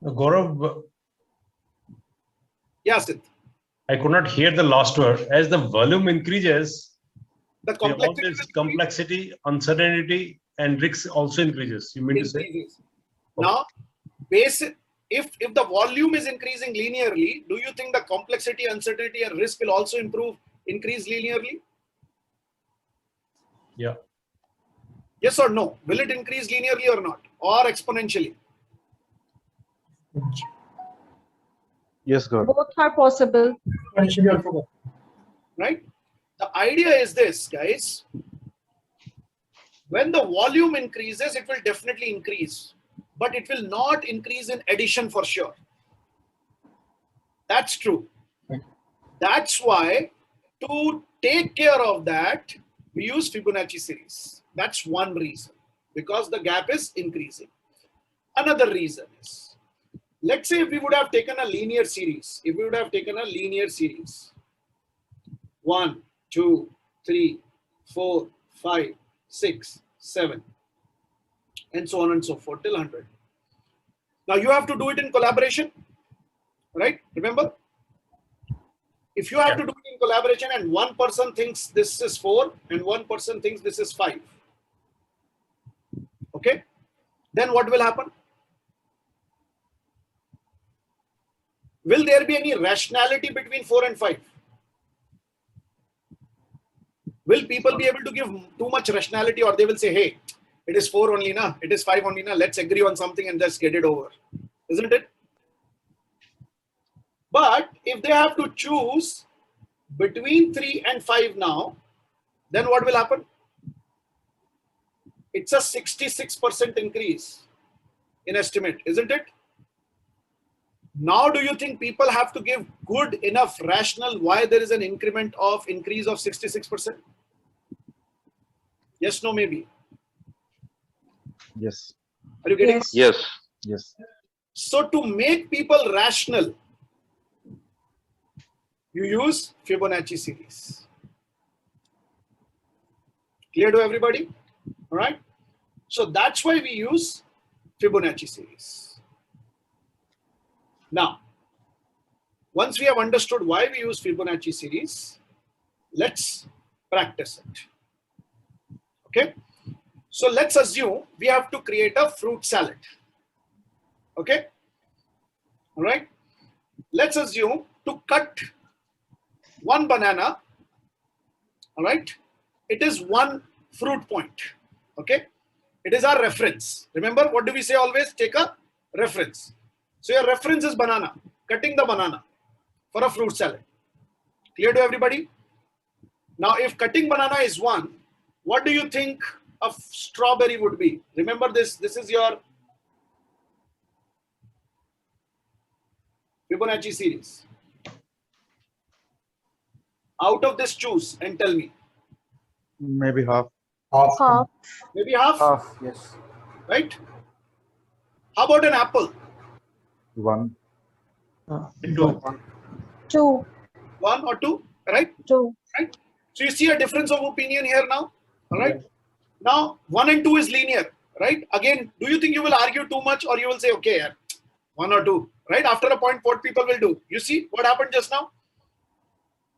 Gaurav, Yes, Sid. I could not hear the last word. As the volume increases, the complexity, uncertainty, and risk also increases. You mean to say? Now, if the volume is increasing linearly, do you think the complexity, uncertainty, and risk will also increase linearly? Yeah. Yes or no? Will it increase linearly or not? Or exponentially? Yes, Gaurav. Both are possible. Right? The idea is this, guys. When the volume increases, it will definitely increase, but it will not increase in addition for sure. That's true. That's why, to take care of that, we use Fibonacci series. That's one reason, because the gap is increasing. Another reason is, let's say if we would have taken a linear series, 1, 2, 3, 4, 5, 6, 7, and so on and so forth till 100. Now you have to do it in collaboration, right? Remember, if you have to do it in collaboration and one person thinks this is 4 and one person thinks this is 5. Okay, then what will happen? Will there be any rationality between 4 and 5? Will people be able to give too much rationality, or they will say, hey, it is 4 only, na? It is 5 only, na? Let's agree on something and just get it over. Isn't it? But if they have to choose between 3 and 5 now, then what will happen? It's a 66% increase in estimate, isn't it? Now, do you think people have to give good enough rational why there is an increment of increase of 66%? Yes, no, maybe. Yes. Are you getting? Yes. Yes. So to make people rational, you use Fibonacci series. Clear to everybody? All right. So that's why we use Fibonacci series. Now, once we have understood why we use Fibonacci series, let's practice it. Okay. So let's assume we have to create a fruit salad. Okay. All right. Let's assume to cut one banana. All right. It is one fruit point. Okay. It is our reference. Remember, what do we say always? Take a reference. So your reference is banana, cutting the banana for a fruit salad. Clear to everybody? Now, if cutting banana is 1, what do you think a strawberry would be? Remember this, this is your Fibonacci series. Out of this, choose and tell me. Maybe half. Half. Maybe half? Half, yes. Right? How about an apple? 1. 2. 2. 1 or 2, right? 2. Right? So you see a difference of opinion here now, all right? Now, 1 and 2 is linear, right? Again, do you think you will argue too much, or you will say, okay, yeah, 1 or 2, right? After a point, what people will do? You see what happened just now?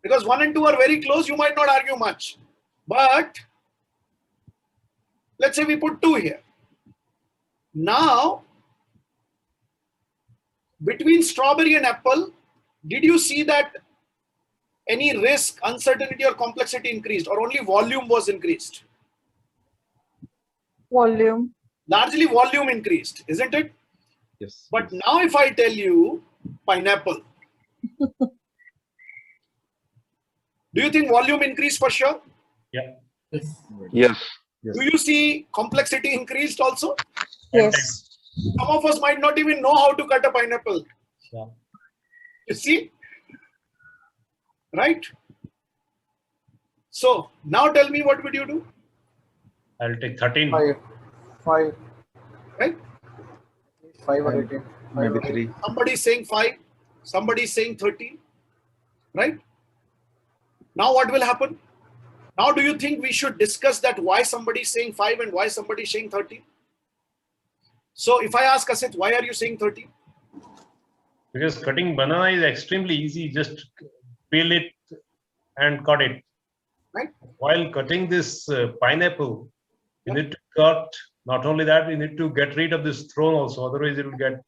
Because 1 and 2 are very close, you might not argue much. But let's say we put 2 here. Now, between strawberry and apple, did you see that any risk, uncertainty, or complexity increased, or only volume was increased? Volume. Largely volume increased, isn't it? Yes. But now if I tell you pineapple, do you think volume increased for sure? Yeah. Yes. Do you see complexity increased also? Yes. Some of us might not even know how to cut a pineapple. Yeah. You see? Right? So now tell me, what would you do? I'll take 13. 5. Right? 5 or 18. Maybe 3. Somebody is saying 5, somebody is saying 13. Right? Now what will happen? Now do you think we should discuss that why somebody is saying 5 and why somebody is saying 13? So if I ask Asit, why are you saying 13? Because cutting banana is extremely easy. Just peel it and cut it. Right. While cutting this pineapple, you need to cut, not only that, you need to get rid of this thorn also. Otherwise, it will get,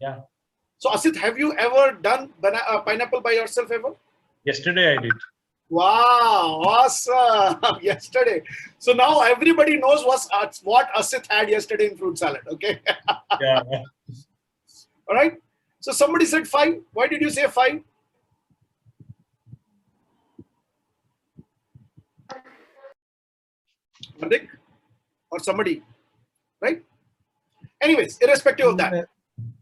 yeah. So Asit, have you ever done pineapple by yourself ever? Yesterday I did. Wow, awesome. Yesterday. So now everybody knows what Asit had yesterday in fruit salad. Okay. Yeah. All right. So somebody said 5. Why did you say 5? Pratik or somebody, right? Anyways, irrespective of that.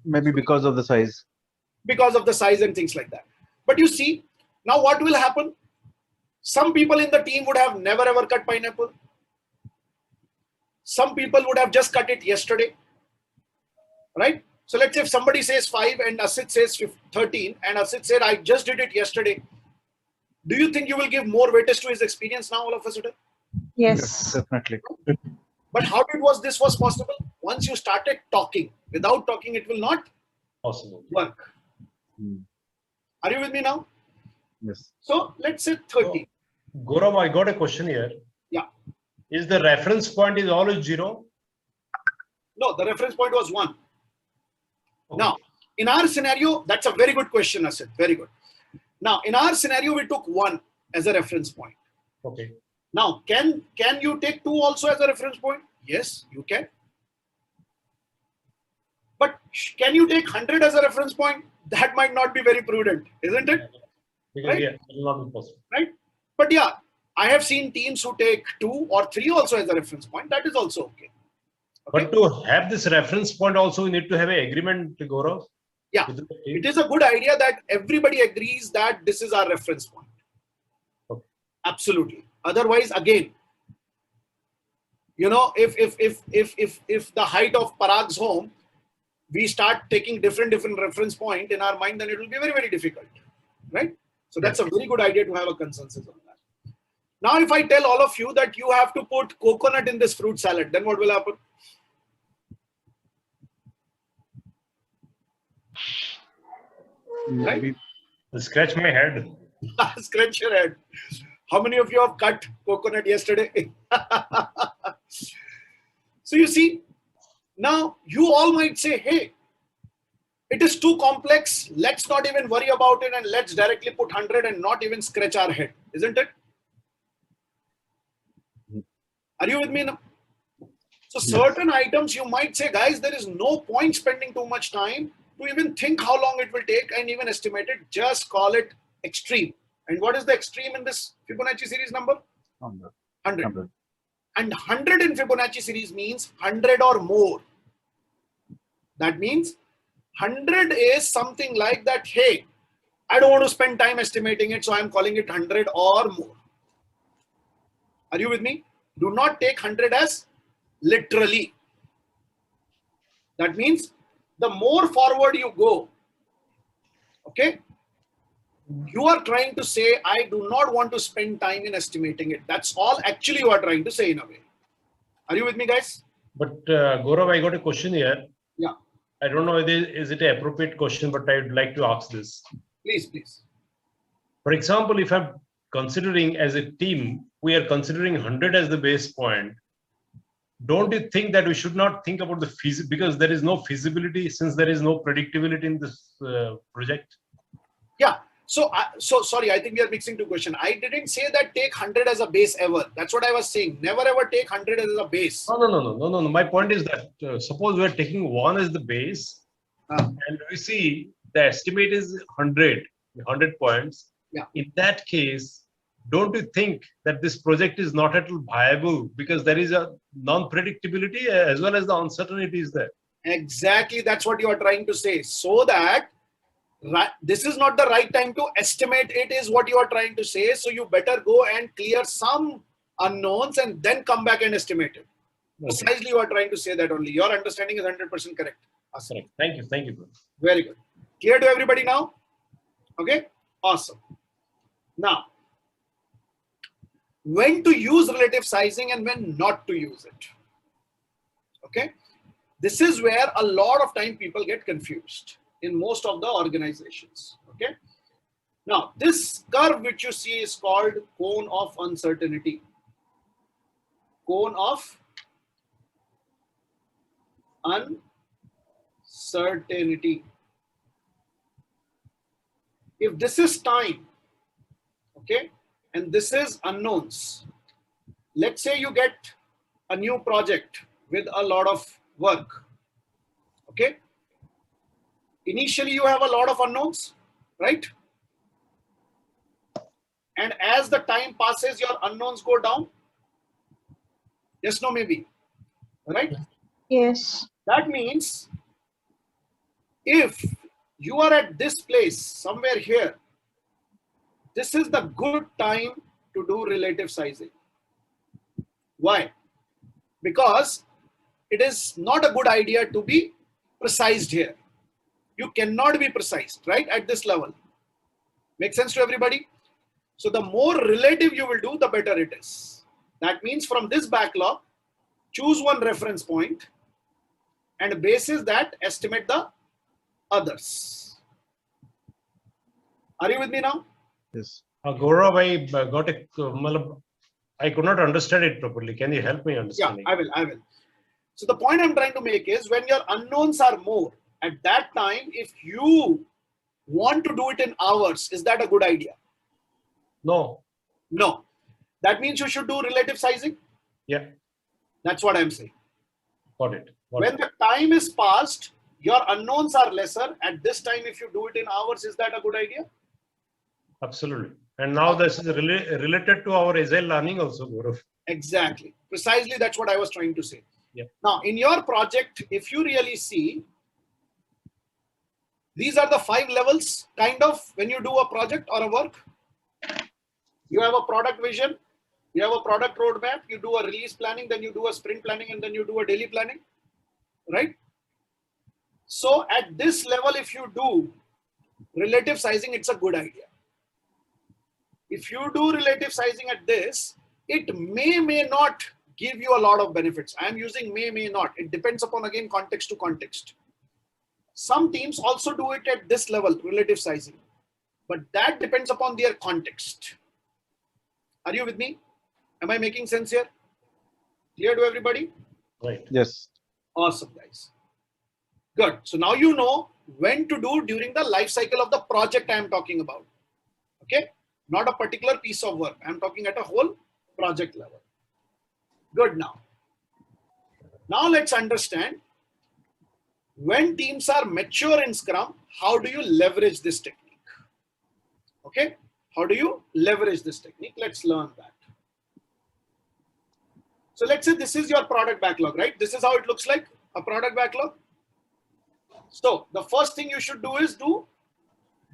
Maybe because of the size. Because of the size and things like that. But you see, now what will happen? Some people in the team would have never ever cut pineapple. Some people would have just cut it yesterday, right? So let's say if somebody says 5 and Asit says 13 and Asit said, I just did it yesterday. Do you think you will give more weightage to his experience now all of a sudden? Yes. Definitely. But how this was possible? Once you started talking. Without talking, it will not Possible. work. Are you with me now? Yes. So let's say 30. Gaurav, I got a question here. Yeah. Is the reference point is always 0? No, the reference point was 1. Okay. Now, in our scenario, that's a very good question, Asit. Very good. Now, in our scenario, we took 1 as a reference point. Okay. Now, can you take 2 also as a reference point? Yes, you can. But can you take 100 as a reference point? That might not be very prudent, isn't it? Because, Right? yeah, it will not be possible. Right? But yeah, I have seen teams who take 2 or 3 also as a reference point. That is also okay. But to have this reference point also, we need to have an agreement, Gaurav. Yeah, it is a good idea that everybody agrees that this is our reference point. Okay. Absolutely. Otherwise, again, you know, if the height of Parag's home, we start taking different reference point in our mind, then it will be very, very difficult, right? So that's a very good idea to have a consensus on that. Now, if I tell all of you that you have to put coconut in this fruit salad, then what will happen? Right? Scratch my head. Scratch your head. How many of you have cut coconut yesterday? So you see, now you all might say, hey, it is too complex. Let's not even worry about it and let's directly put 100 and not even scratch our head, isn't it? Are you with me now? So certain items you might say, guys, there is no point spending too much time to even think how long it will take and even estimate it. Just call it extreme. And what is the extreme in this Fibonacci series number? 100. And 100 in Fibonacci series means 100 or more. That means 100 is something like that, hey, I don't want to spend time estimating it, so I'm calling it 100 or more. Are you with me? Do not take 100 as literally. That means the more forward you go, okay, you are trying to say, I do not want to spend time in estimating it. That's all actually you are trying to say in a way. Are you with me, guys? But Gaurav, I got a question here. Yeah. I don't know whether is it an appropriate question, but I'd like to ask this. Please, please. For example, if I'm considering as a team, we are considering 100 as the base point. Don't you think that we should not think about the feasibility, because there is no feasibility since there is no predictability in this project? Yeah. So sorry, I think we are mixing two questions. I didn't say that take 100 as a base ever. That's what I was saying. Never ever take 100 as a base. No. My point is that suppose we are taking 1 as the base, and we see the estimate is 100 points. Yeah. In that case, don't you think that this project is not at all viable because there is a non-predictability as well as the uncertainty is there? Exactly. That's what you are trying to say. So that this is not the right time to estimate it is what you are trying to say. So you better go and clear some unknowns and then come back and estimate it. Okay. Precisely you are trying to say that only. Your understanding is 100% correct. Awesome. Thank you. Bro. Very good. Clear to everybody now? Okay. Awesome. Now, when to use relative sizing and when not to use it. Okay. This is where a lot of time people get confused in most of the organizations. Okay. Now, this curve which you see is called cone of uncertainty. Cone of uncertainty. If this is time, okay, and this is unknowns. Let's say you get a new project with a lot of work. Okay. Initially, you have a lot of unknowns, right? And as the time passes, your unknowns go down. Yes, no, maybe. Right? Yes. That means if you are at this place, somewhere here, this is the good time to do relative sizing. Why? Because it is not a good idea to be precised here. You cannot be precise, right? At this level. Make sense to everybody? So the more relative you will do, the better it is. That means from this backlog, choose one reference point and basis that estimate the others. Are you with me now? Yes. Gaurav, I could not understand it properly. Can you help me Yeah, understanding? I will. So the point I'm trying to make is when your unknowns are more, at that time, if you want to do it in hours, is that a good idea? No. No. That means you should do relative sizing. Yeah. That's what I'm saying. Got it. When the time is passed, your unknowns are lesser. At this time, if you do it in hours, is that a good idea? Absolutely. And now this is related to our Agile learning also, Gaurav. Exactly. Precisely, that's what I was trying to say. Yeah. Now, in your project, if you really see, these are the 5 levels, kind of, when you do a project or a work. You have a product vision, you have a product roadmap, you do a release planning, then you do a sprint planning, and then you do a daily planning, right? So at this level, if you do relative sizing, it's a good idea. If you do relative sizing at this, it may not give you a lot of benefits. I am using may not. It depends upon, again, context to context. Some teams also do it at this level, relative sizing, but that depends upon their context. Are you with me? Am I making sense here? Clear to everybody? Right. Yes. Awesome, guys. Good. So now you know when to do during the life cycle of the project I am talking about. Okay? Not a particular piece of work. I'm talking at a whole project level. Good now. Now let's understand when teams are mature in Scrum, how do you leverage this technique? Okay? How do you leverage this technique? Let's learn that. So let's say this is your product backlog, right? This is how it looks like, a product backlog. So the first thing you should do is do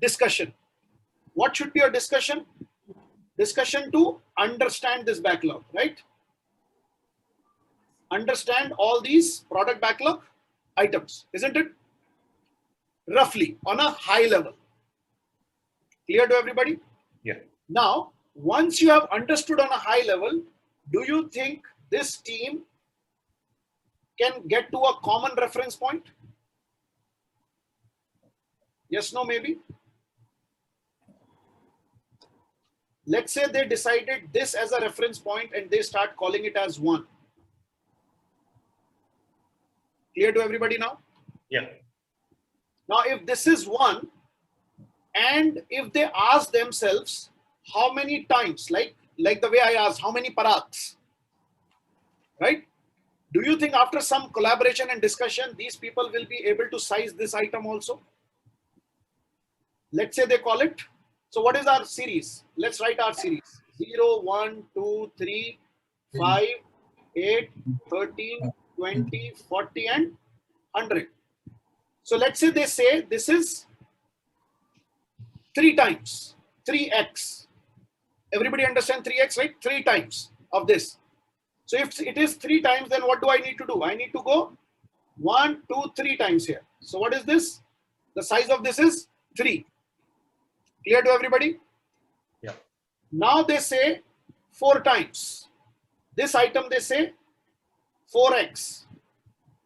discussion. What should be your discussion? Discussion to understand this backlog, right? Understand all these product backlog items, isn't it? Roughly on a high level. Clear to everybody? Yeah. Now, once you have understood on a high level, do you think this team can get to a common reference point? Yes, no, maybe? Let's say they decided this as a reference point and they start calling it as 1. Clear to everybody now? Yeah. Now, if this is 1, and if they ask themselves how many times, like the way I asked, how many parats, right? Do you think after some collaboration and discussion, these people will be able to size this item also? Let's say they call it. So what is our series? Let's write our series. 0, 1, 2, 3, 5, 8, 13, 20, 40, and 100. So let's say they say this is 3 times, 3x. Everybody understand 3x, right? 3 times of this. So if it is 3 times, then what do I need to do? I need to go 1, 2, 3 times here. So what is this? The size of this is 3. Clear to everybody? Yeah. Now they say 4 times. This item they say 4x.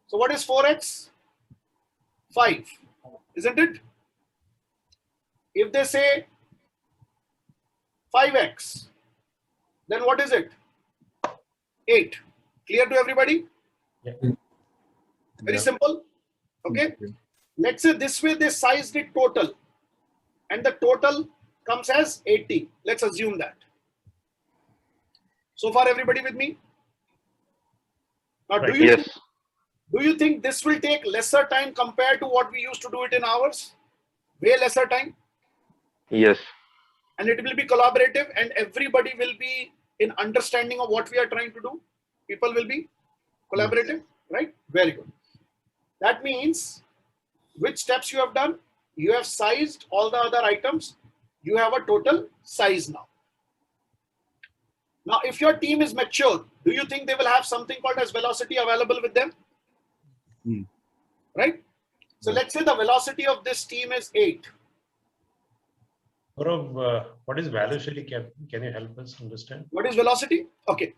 So what is 4x? 5. Isn't it? If they say 5x, then what is it? 8. Clear to everybody? Yeah. Very simple. Okay. Let's say this way they sized it total, and the total comes as 80. Let's assume that. So far, everybody with me? Now, Right. do you think this will take lesser time compared to what we used to do it in hours? Way lesser time? Yes. And it will be collaborative, and everybody will be in understanding of what we are trying to do. People will be collaborative, right? Very good. That means which steps you have done? You have sized all the other items. You have a total size now. Now, if your team is mature, do you think they will have something called as velocity available with them? Right? So let's say the velocity of this team is 8. Gaurav, what is velocity? Can you help us understand? What is velocity? Okay.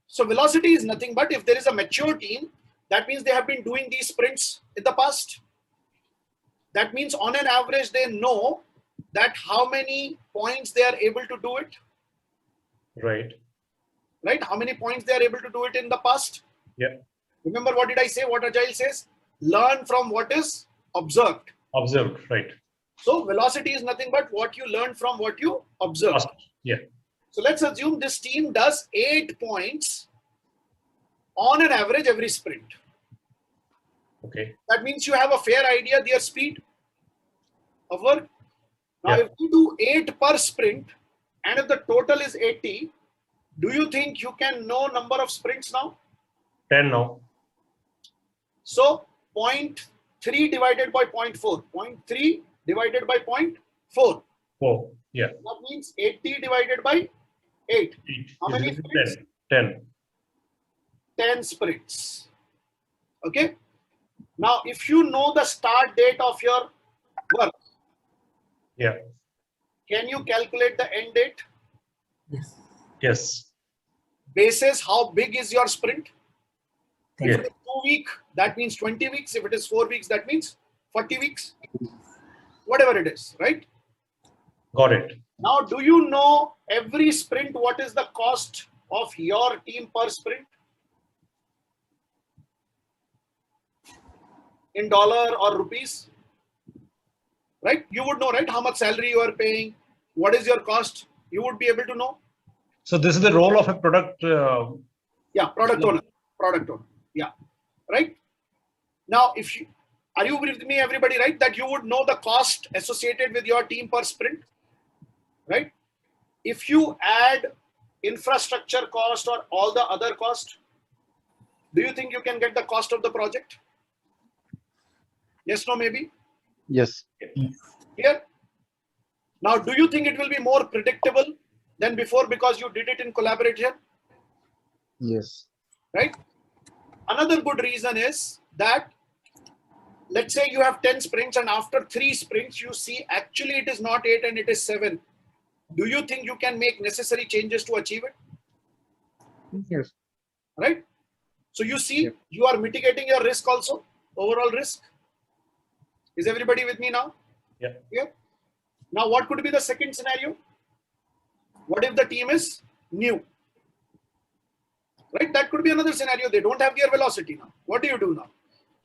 So velocity is nothing but if there is a mature team, that means they have been doing these sprints in the past. That means on an average, they know that how many points they are able to do it? Right. Right? How many points they are able to do it in the past? Yeah. Remember what did I say? What Agile says? Learn from what is observed. Observed. Right. So velocity is nothing but what you learn from what you observe. Past. Yeah. So let's assume this team does 8 points on an average every sprint. Okay. That means you have a fair idea their speed of work. Now, Yeah. if you do 8 per sprint and if the total is 80, do you think you can know number of sprints now? 10 now. So 0.3 divided by 0.4. 0.3 divided by 0.4. 4. Yeah. That means 80 divided by 8. How many Is sprints? 10. 10 sprints. Okay. Now, if you know the start date of your work, Yeah. can you calculate the end date? Yes. Basis how big is your sprint? If Yeah. it is 2 weeks, that means 20 weeks. If it is 4 weeks, that means 40 weeks. Whatever it is, right? Got it. Now, do you know every sprint what is the cost of your team per sprint? In dollar or rupees? Right? You would know, right? How much salary you are paying? What is your cost? You would be able to know. So this is the role of a product. Yeah, product owner. Product owner. Yeah. Right? Now, if you are you with me, everybody, right? That you would know the cost associated with your team per sprint, right? If you add infrastructure cost or all the other cost, do you think you can get the cost of the project? Yes, no, maybe? Yes. Here. Now, do you think it will be more predictable than before because you did it in collaboration? Yes. Right? Another good reason is that, let's say you have 10 sprints and after 3 sprints, you see actually it is not 8 and it is 7. Do you think you can make necessary changes to achieve it? Yes. Right? So you see, you are mitigating your risk also, overall risk. Is everybody with me now? Yeah. Yeah. Now, what could be the second scenario? What if the team is new? Right? That could be another scenario. They don't have their velocity now. What do you do now?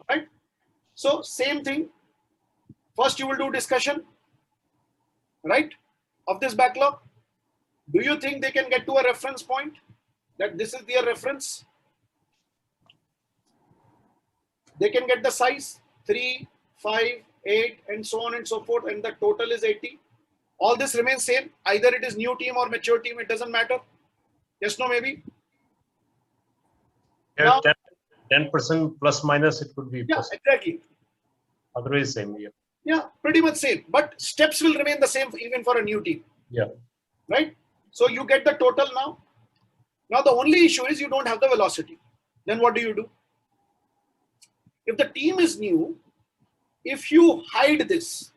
Right? So, same thing. First, you will do discussion, right, of this backlog. Do you think they can get to a reference point that this is their reference? They can get the size 3, 5, 8, and so on and so forth, and the total is 80. All this remains same. Either it is new team or mature team, it doesn't matter. Yes, no, maybe. Yeah, Now, 10% plus minus, it could be yeah, possible. exactly. Otherwise, same. Yeah. Yeah, pretty much same. But steps will remain the same even for a new team. Yeah. Right? So you get the total now. Now the only issue is you don't have the velocity. Then what do you do? If the team is new, if you hide this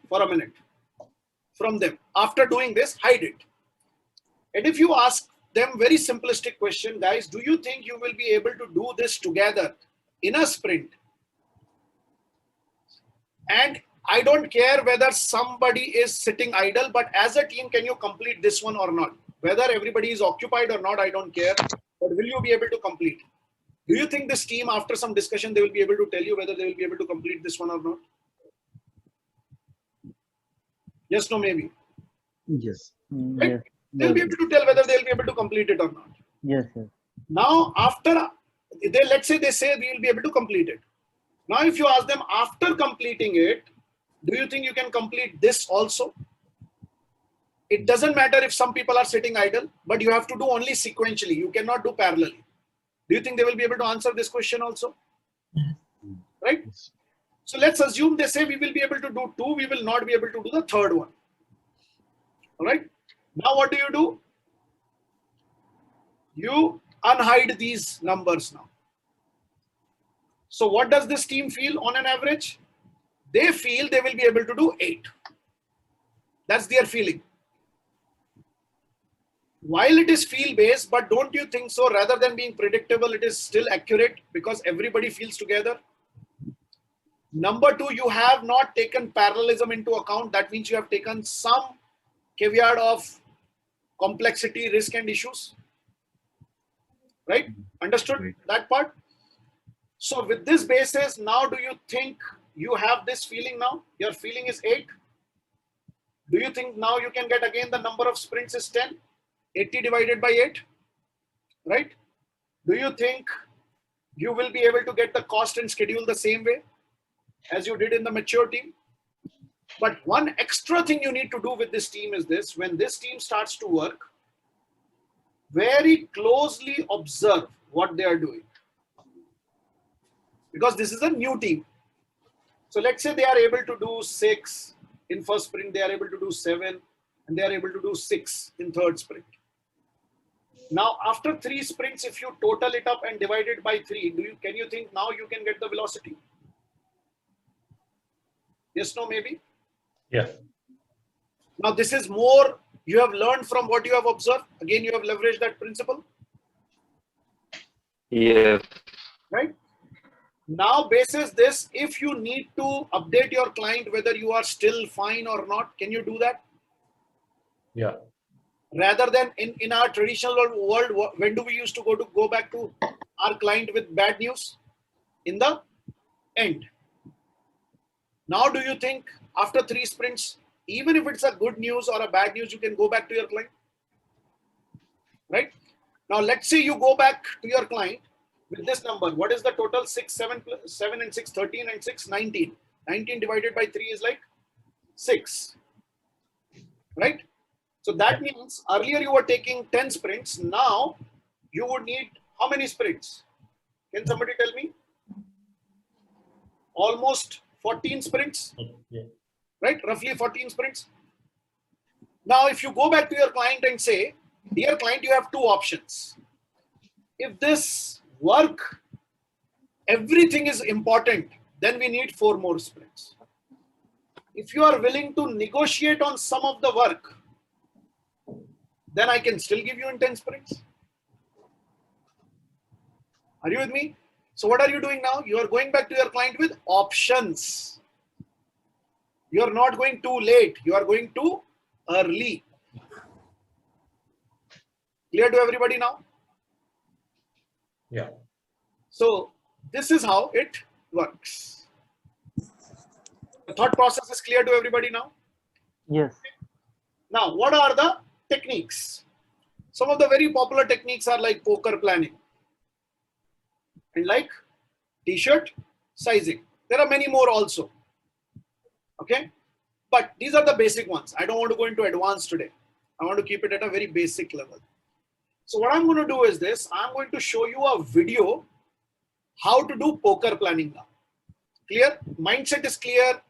for a minute from them, after doing this, hide it. And if you ask them very simplistic question, guys, do you think you will be able to do this together in a sprint? And I don't care whether somebody is sitting idle, but as a team, can you complete this one or not? Whether everybody is occupied or not, I don't care. But will you be able to complete? Do you think this team, after some discussion, they will be able to tell you whether they will be able to complete this one or not? Yes, no, maybe. Yes. Right? Yes. They'll be able to tell whether they'll be able to complete it or not. Yes, yes. Now, after let's say they say we will be able to complete it. Now, if you ask them after completing it, do you think you can complete this also? It doesn't matter if some people are sitting idle, but you have to do only sequentially. You cannot do parallelly. Do you think they will be able to answer this question also? Right? So let's assume they say we will be able to do 2, we will not be able to do the third one. All right. Now what do? You unhide these numbers now. So what does this team feel on an average? They feel they will be able to do 8. That's their feeling. While it is feel based, but don't you think so? Rather than being predictable, it is still accurate because everybody feels together. Number two, you have not taken parallelism into account. That means you have taken some caveat of complexity, risk, and issues. Right? Understood Right. that part? So with this basis, now do you think you have this feeling now? Your feeling is 8. Do you think now you can get again the number of sprints is 10? 80 divided by 8? Right? Do you think you will be able to get the cost and schedule the same way as you did in the mature team? But one extra thing you need to do with this team is this: when this team starts to work, very closely observe what they are doing. Because this is a new team. So let's say they are able to do 6 in first sprint, they are able to do 7, and they are able to do 6 in third sprint. Now, after 3 sprints, if you total it up and divide it by 3, can you think now you can get the velocity? Yes, no, maybe? Yeah. Now, this is more you have learned from what you have observed. Again, you have leveraged that principle. Yes. Right? Now, basis this, if you need to update your client whether you are still fine or not, can you do that? Yeah. Rather than in our traditional world, when do we used to go back to our client with bad news? In the end. Now, do you think after 3 sprints, even if it's a good news or a bad news, you can go back to your client? Right? Now, let's say you go back to your client with this number. What is the total? 6, 7, 7 and 6, 13 and 6, 19. 19 divided by 3 is like 6. Right? So that means earlier you were taking 10 sprints. Now you would need how many sprints? Can somebody tell me? Almost 14 sprints. Yeah. Right? Roughly 14 sprints. Now, if you go back to your client and say, dear client, you have 2 options. If this work, everything is important, then we need 4 more sprints. If you are willing to negotiate on some of the work, then I can still give you in 10 sprints. Are you with me? So what are you doing now? You are going back to your client with options. You are not going too late. You are going too early. Clear to everybody now? Yeah. So this is how it works. The thought process is clear to everybody now? Yes. Now, what are the techniques? Some of the very popular techniques are like poker planning and like t-shirt sizing. There are many more also. Okay, but these are the basic ones. I don't want to go into advanced today. I want to keep it at a very basic level. So what I'm going to do is this. I'm going to show you a video how to do poker planning now. Clear? Mindset is clear.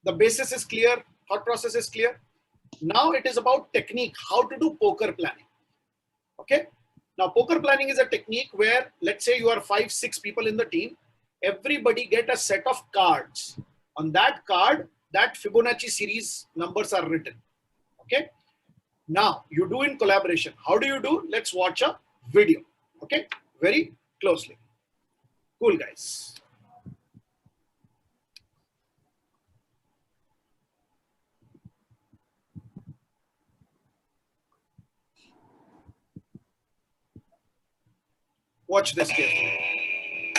The basis is clear. Thought process is clear. Now it is about technique, how to do poker planning. Okay. Now poker planning is a technique where, let's say you are 5, 6 people in the team. Everybody get a set of cards. On that card, that Fibonacci series numbers are written. Okay. Now you do in collaboration. How do you do? Let's watch a video. Okay. Very closely. Cool, guys. Watch this carefully.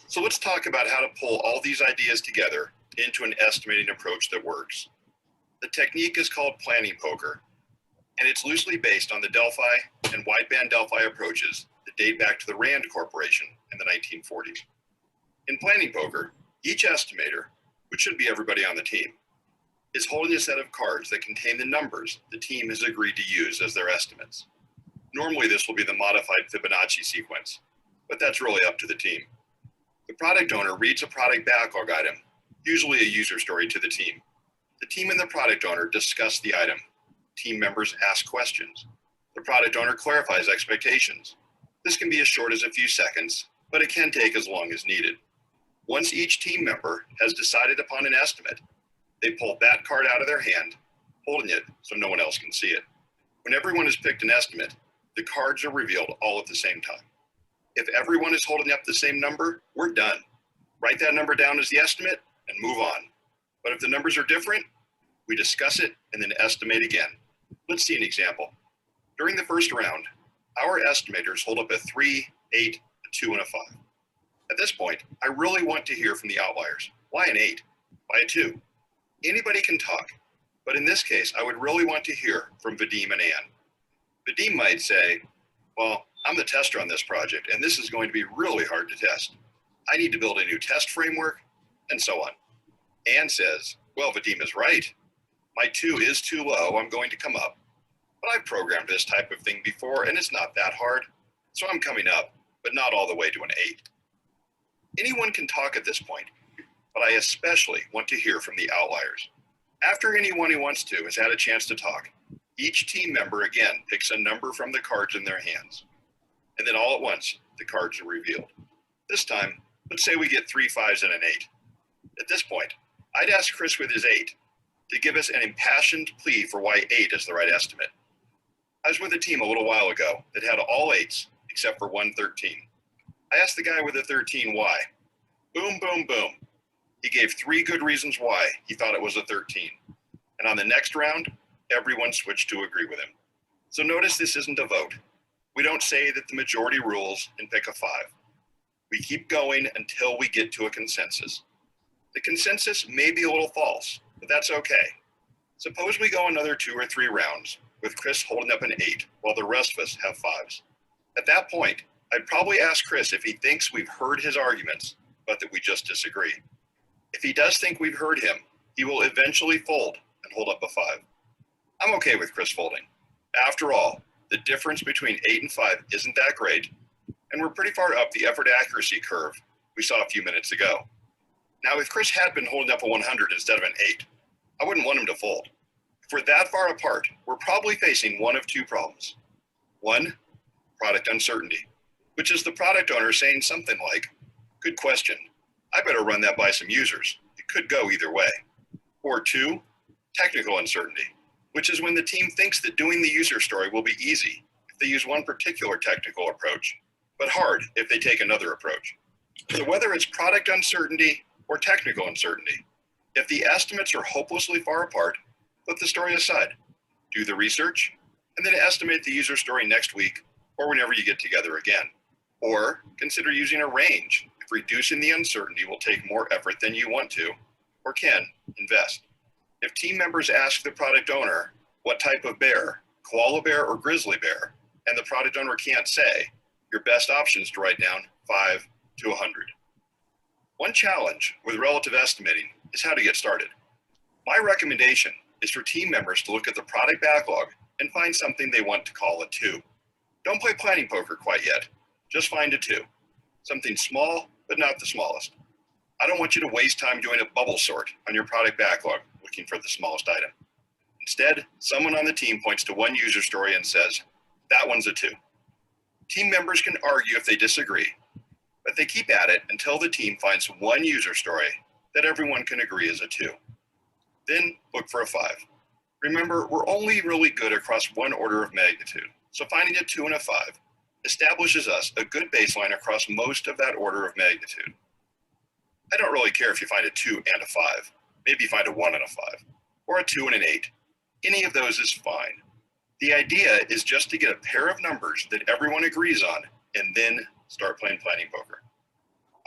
So let's talk about how to pull all these ideas together into an estimating approach that works. The technique is called planning poker, and it's loosely based on the Delphi and wideband Delphi approaches that date back to the Rand Corporation in the 1940s. In planning poker, each estimator, which should be everybody on the team, is holding a set of cards that contain the numbers the team has agreed to use as their estimates. Normally, this will be the modified Fibonacci sequence, but that's really up to the team. The product owner reads a product backlog item, usually a user story, to the team. The team and the product owner discuss the item. Team members ask questions. The product owner clarifies expectations. This can be as short as a few seconds, but it can take as long as needed. Once each team member has decided upon an estimate, they pull that card out of their hand, holding it so no one else can see it. When everyone has picked an estimate, the cards are revealed all at the same time. If everyone is holding up the same number, we're done. Write that number down as the estimate and move on. But if the numbers are different, we discuss it and then estimate again. Let's see an example. During the first round, our estimators hold up a 3, 8, a 2, and a 5. At this point, I really want to hear from the outliers. Why an 8? Why a 2? Anybody can talk, but in this case, I would really want to hear from Vadim and Ann. Vadim might say, well, I'm the tester on this project, and this is going to be really hard to test. I need to build a new test framework, and so on. Ann says, well, Vadim is right. My 2 is too low, I'm going to come up. But I've programmed this type of thing before, and it's not that hard, so I'm coming up, but not all the way to an 8. Anyone can talk at this point, but I especially want to hear from the outliers. After anyone who wants to has had a chance to talk, each team member again picks a number from the cards in their hands. And then all at once, the cards are revealed. This time, let's say we get 3 5s and an 8. At this point, I'd ask Chris with his 8 to give us an impassioned plea for why 8 is the right estimate. I was with a team a little while ago that had all 8s except for one 13. I asked the guy with the 13 why. Boom, boom, boom. He gave 3 good reasons why he thought it was a 13. And on the next round, everyone switched to agree with him. So notice this isn't a vote. We don't say that the majority rules and pick a 5. We keep going until we get to a consensus. The consensus may be a little false, but that's okay. Suppose we go another 2 or 3 rounds with Chris holding up an 8 while the rest of us have 5s. At that point, I'd probably ask Chris if he thinks we've heard his arguments, but that we just disagree. If he does think we've heard him, he will eventually fold and hold up a 5. I'm okay with Chris folding. After all, the difference between 8 and 5 isn't that great, and we're pretty far up the effort accuracy curve we saw a few minutes ago. Now, if Chris had been holding up a 100 instead of an 8, I wouldn't want him to fold. If we're that far apart, we're probably facing one of 2 problems. 1, product uncertainty, which is the product owner saying something like, good question, I better run that by some users. It could go either way. Or 2, technical uncertainty, which is when the team thinks that doing the user story will be easy if they use one particular technical approach, but hard if they take another approach. So whether it's product uncertainty or technical uncertainty, if the estimates are hopelessly far apart, put the story aside, do the research, and then estimate the user story next week or whenever you get together again. Or consider using a range if reducing the uncertainty will take more effort than you want to or can invest. If team members ask the product owner what type of bear, koala bear or grizzly bear, and the product owner can't say, your best option is to write down 5 to 100. One challenge with relative estimating is how to get started. My recommendation is for team members to look at the product backlog and find something they want to call a 2. Don't play planning poker quite yet. Just find a 2. Something small, but not the smallest. I don't want you to waste time doing a bubble sort on your product backlog looking for the smallest item. Instead, someone on the team points to one user story and says, that one's a 2. Team members can argue if they disagree, but they keep at it until the team finds one user story that everyone can agree is a 2. Then look for a 5. Remember, we're only really good across one order of magnitude, so finding a 2 and a 5 establishes us a good baseline across most of that order of magnitude. I don't really care if you find a 2 and a 5. Maybe find a 1 and a 5, or a 2 and an 8. Any of those is fine. The idea is just to get a pair of numbers that everyone agrees on and then start playing planning poker.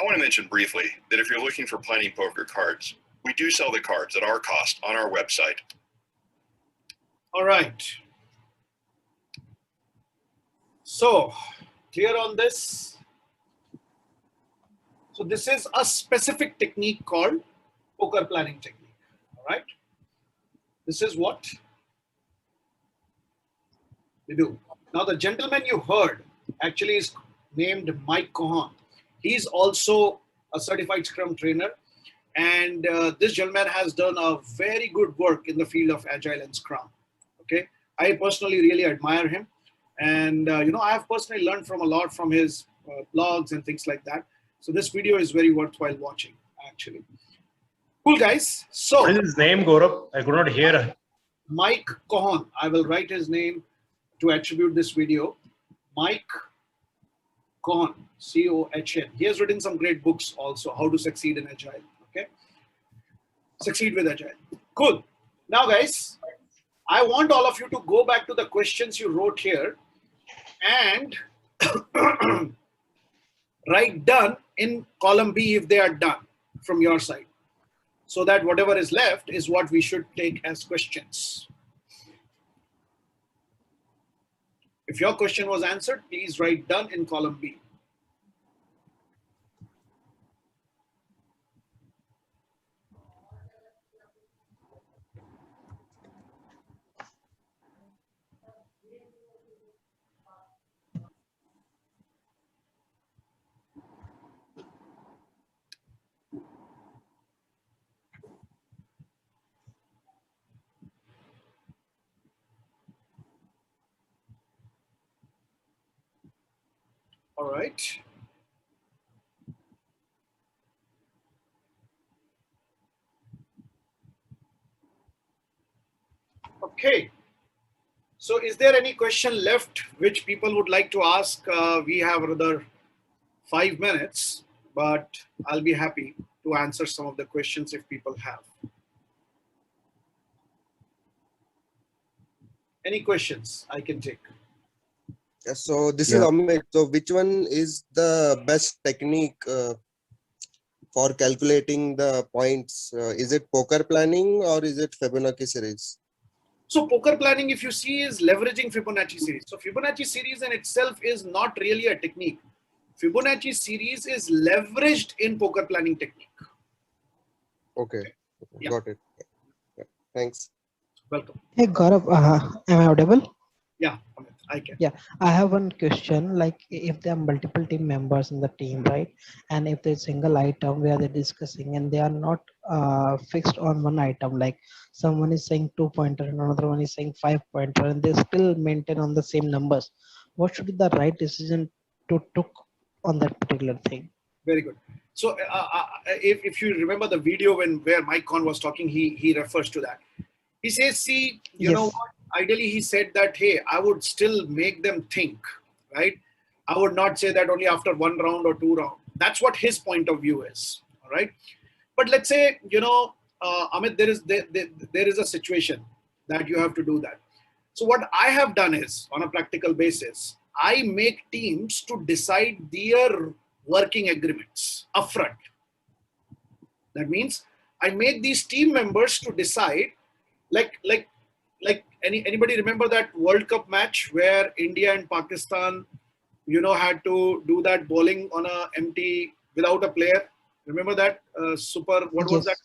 I want to mention briefly that if you're looking for planning poker cards, we do sell the cards at our cost on our website. All right. So, clear on this? So this is a specific technique called poker planning technique, all right? This is what we do. Now the gentleman you heard actually is named Mike Cohen. He's also a certified Scrum trainer, and this gentleman has done a very good work in the field of Agile and Scrum, okay? I personally really admire him, and you know, I have personally learned from a lot from his blogs and things like that. So this video is very worthwhile watching, actually. Cool, guys. So what is his name, Gaurav? I could not hear. Mike Cohen. I will write his name to attribute this video. Mike Cohen, C-O-H-N. He has written some great books also, How to Succeed in Agile. Okay. Succeed with Agile. Cool. Now, guys, I want all of you to go back to the questions you wrote here and write done in column B if they are done from your side, so that whatever is left is what we should take as questions. If your question was answered, please write done in column B. All right. Okay. So is there any question left which people would like to ask? We have another 5 minutes, but I'll be happy to answer some of the questions if people have. Any questions I can take? So this is Amit. So which one is the best technique for calculating the points? Is it poker planning or is it Fibonacci series? So poker planning, if you see, is leveraging Fibonacci series. So Fibonacci series in itself is not really a technique. Fibonacci series is leveraged in poker planning technique. Okay, Yeah. Got it. Yeah. Thanks. Welcome. Hey Gaurav, am I audible? Yeah, Amit, I can. Yeah, I have one question. Like, if there are multiple team members in the team, right? And if there's a single item where they're discussing and they are not fixed on one item, like someone is saying 2-pointer and another one is saying 5-pointer, and they still maintain on the same numbers, what should be the right decision to took on that particular thing? Very good. So if you remember the video where Mike Conn was talking, he refers to that. He says, see, you know what? Ideally, he said that, hey, I would still make them think, right? I would not say that only after 1 round or 2 rounds. That's what his point of view is, all right? But let's say, you know, Amit, there is a situation that you have to do that. So what I have done is, on a practical basis, I make teams to decide their working agreements upfront. That means I make these team members to decide, like anybody remember that World Cup match where India and Pakistan, you know, had to do that bowling on a empty without a player? Remember that what was that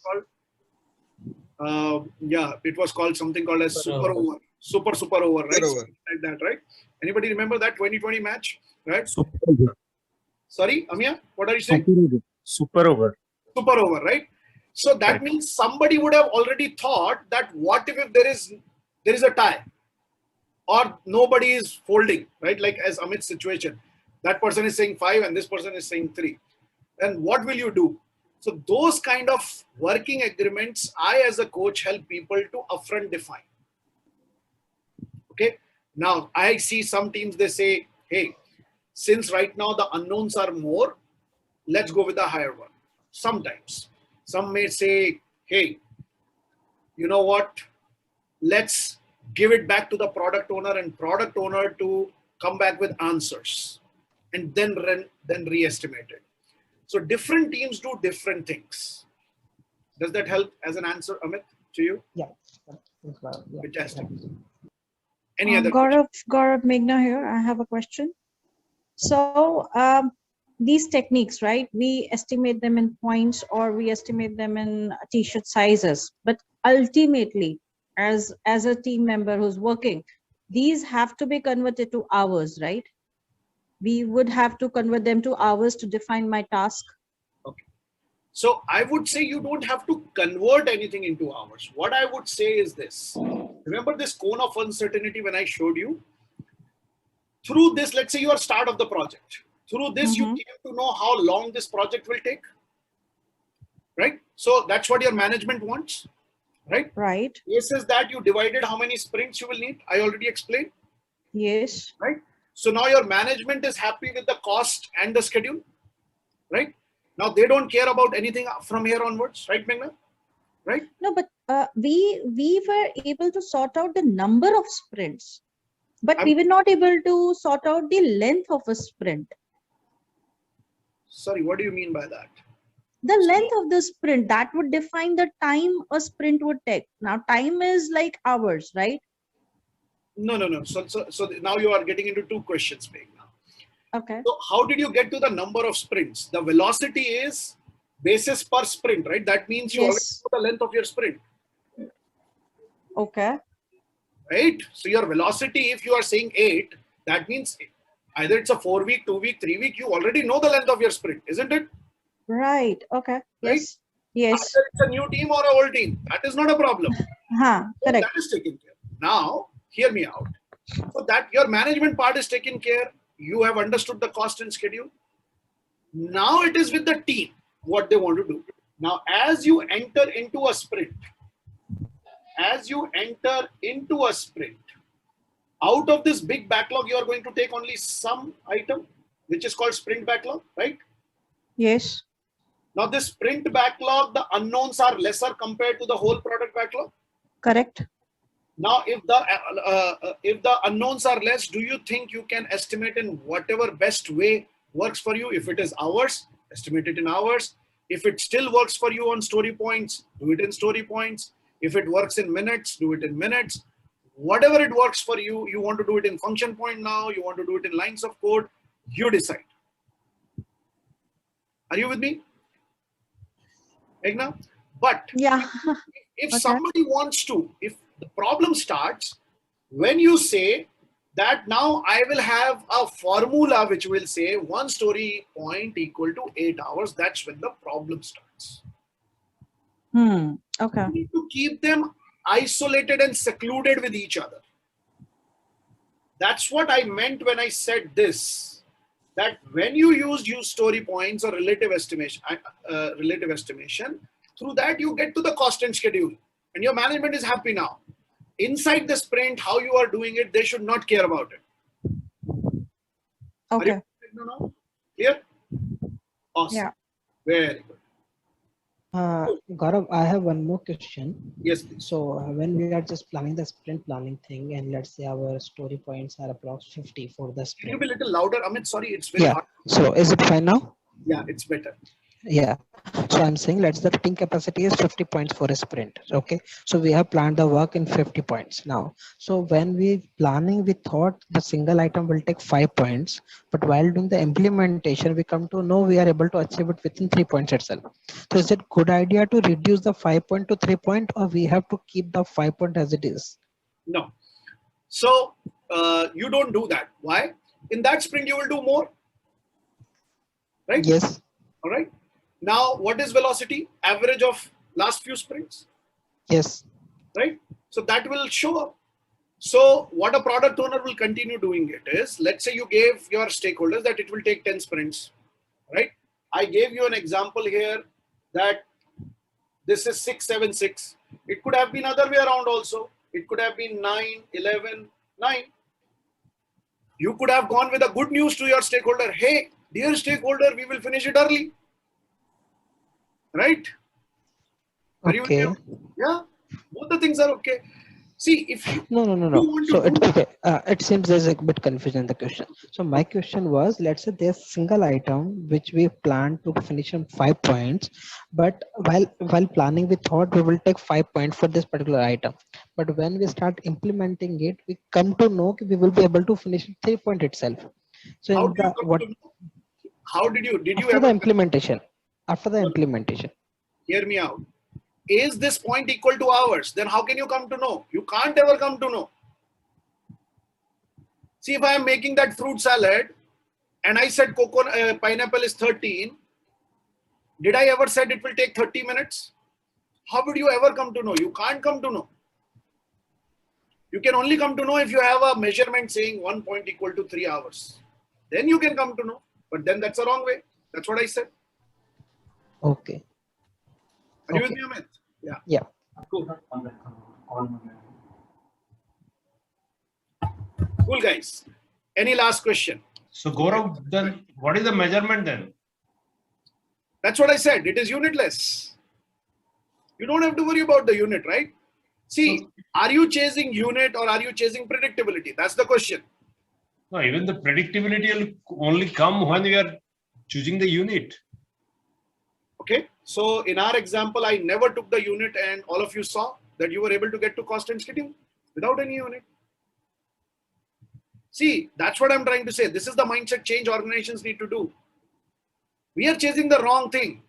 called? Yeah, it was called something called as super over, super over, right? Like that, right? Anybody remember that 2020 match, right? Super over. Sorry, Amia, what are you saying? Super over. Super over, right? So that means somebody would have already thought that what if there is a tie or nobody is folding, right? Like as Amit's situation, that person is saying 5 and this person is saying 3. Then what will you do? So those kind of working agreements, I as a coach help people to upfront define. Okay. Now I see some teams, they say, hey, since right now the unknowns are more, let's go with the higher one. Sometimes some may say, hey, you know what? Let's give it back to the product owner and product owner to come back with answers and then re-estimate it. So different teams do different things. Does that help as an answer, Amit, to you? Yeah. Fantastic. Any other Gaurav Meghna here. I have a question. So these techniques, right? We estimate them in points or we estimate them in t-shirt sizes. But ultimately, as a team member who's working, these have to be converted to hours, right? We would have to convert them to hours to define my task. Okay. So I would say you don't have to convert anything into hours. What I would say is this. Remember this cone of uncertainty when I showed you? Through this, let's say you are start of the project. Through this, you came to know how long this project will take, right? So that's what your management wants, right? Right. This is that you divided how many sprints you will need. I already explained. Yes. Right. So now your management is happy with the cost and the schedule, right? Now they don't care about anything from here onwards, right, Meghna? right? No, but we were able to sort out the number of sprints, but we were not able to sort out the length of a sprint. Sorry, what do you mean by that? The length of the sprint, that would define the time a sprint would take. Now, time is like hours, right? No. So now you are getting into two questions, Meg. Okay. So how did you get to the number of sprints? The velocity is basis per sprint, right? That means you already know the length of your sprint. Okay. Right? So your velocity, if you are saying 8, that means either it's a 4-week, 2-week, 3-week, you already know the length of your sprint, isn't it? Right. Okay. Right? Yes. Yes. Either it's a new team or an old team. That is not a problem. Huh, So correct. that is taken care. Now, hear me out. So that your management part is taken care. You have understood the cost and schedule. Now it is with the team what they want to do. Now, as you enter into a sprint, out of this big backlog, you are going to take only some item, which is called sprint backlog, right? Yes. Now, this sprint backlog, the unknowns are lesser compared to the whole product backlog. Correct. Now, if the unknowns are less, do you think you can estimate in whatever best way works for you? If it is hours, estimate it in hours. If it still works for you on story points, do it in story points. If it works in minutes, do it in minutes. Whatever it works for you, you want to do it in function point now, you want to do it in lines of code, you decide. Are you with me? Egna? But yeah, if somebody wants to, if the problem starts when you say that now I will have a formula which will say 1 story point equal to 8 hours, that's when the problem starts. Okay. You need to keep them isolated and secluded with each other. That's what I meant when I said this, that when you use story points or relative estimation, through that you get to the cost and schedule, and your management is happy now. Inside the sprint, how you are doing it, they should not care about it. Okay. Are you clear? Awesome. Yeah. Very good. Gaurav, I have one more question. Yes, please. So when we are just planning the sprint planning thing, and let's say our story points are approx 50 for the Can you sprint. be a little louder, Amit? Sorry, it's very hard. So is it fine now? Yeah, it's better. Yeah. So I'm saying let's the team capacity is 50 points for a sprint. Okay. So we have planned the work in 50 points now. So when we planning, we thought the single item will take 5 points, but while doing the implementation, we come to know we are able to achieve it within 3 points itself. So is it good idea to reduce the 5 point to 3 point, or we have to keep the 5 point as it is? No. So you don't do that. Why? In that sprint, you will do more. Right? Yes. All right. Now, what is velocity? Average of last few sprints. Yes. Right? So that will show up. So what a product owner will continue doing it is, let's say you gave your stakeholders that it will take 10 sprints, right? I gave you an example here that this is 676. It could have been other way around also. It could have been 9, 11, 9. You could have gone with a good news to your stakeholder. Hey, dear stakeholder, we will finish it early. Right? Are you with me? Yeah, both the things are okay. See, if you No. So it's okay. It seems there's a bit confusion in the question. So my question was, let's say there's single item which we plan to finish in 5 points, but while planning we thought we will take 5 points for this particular item. But when we start implementing it, we come to know we will be able to finish in 3 point itself. So how in the what? How did you After ever the implementation? After the implementation. Hear me out. Is this point equal to hours? Then how can you come to know? You can't ever come to know. See, if I am making that fruit salad and I said pineapple is 13, did I ever said it will take 30 minutes? How would you ever come to know? You can't come to know. You can only come to know if you have a measurement saying 1 point equal to 3 hours. Then you can come to know. But then that's the wrong way. That's what I said. Okay. Are you with me, Amit? Yeah. Yeah. Cool. Cool, guys. Any last question? So Gaurav, then what is the measurement then? That's what I said. It is unitless. You don't have to worry about the unit, right? See, are you chasing unit or are you chasing predictability? That's the question. No, even the predictability will only come when you are choosing the unit. Okay, so in our example, I never took the unit, and all of you saw that you were able to get to cost and schedule without any unit. See, that's what I'm trying to say. This is the mindset change organizations need to do. We are chasing the wrong thing.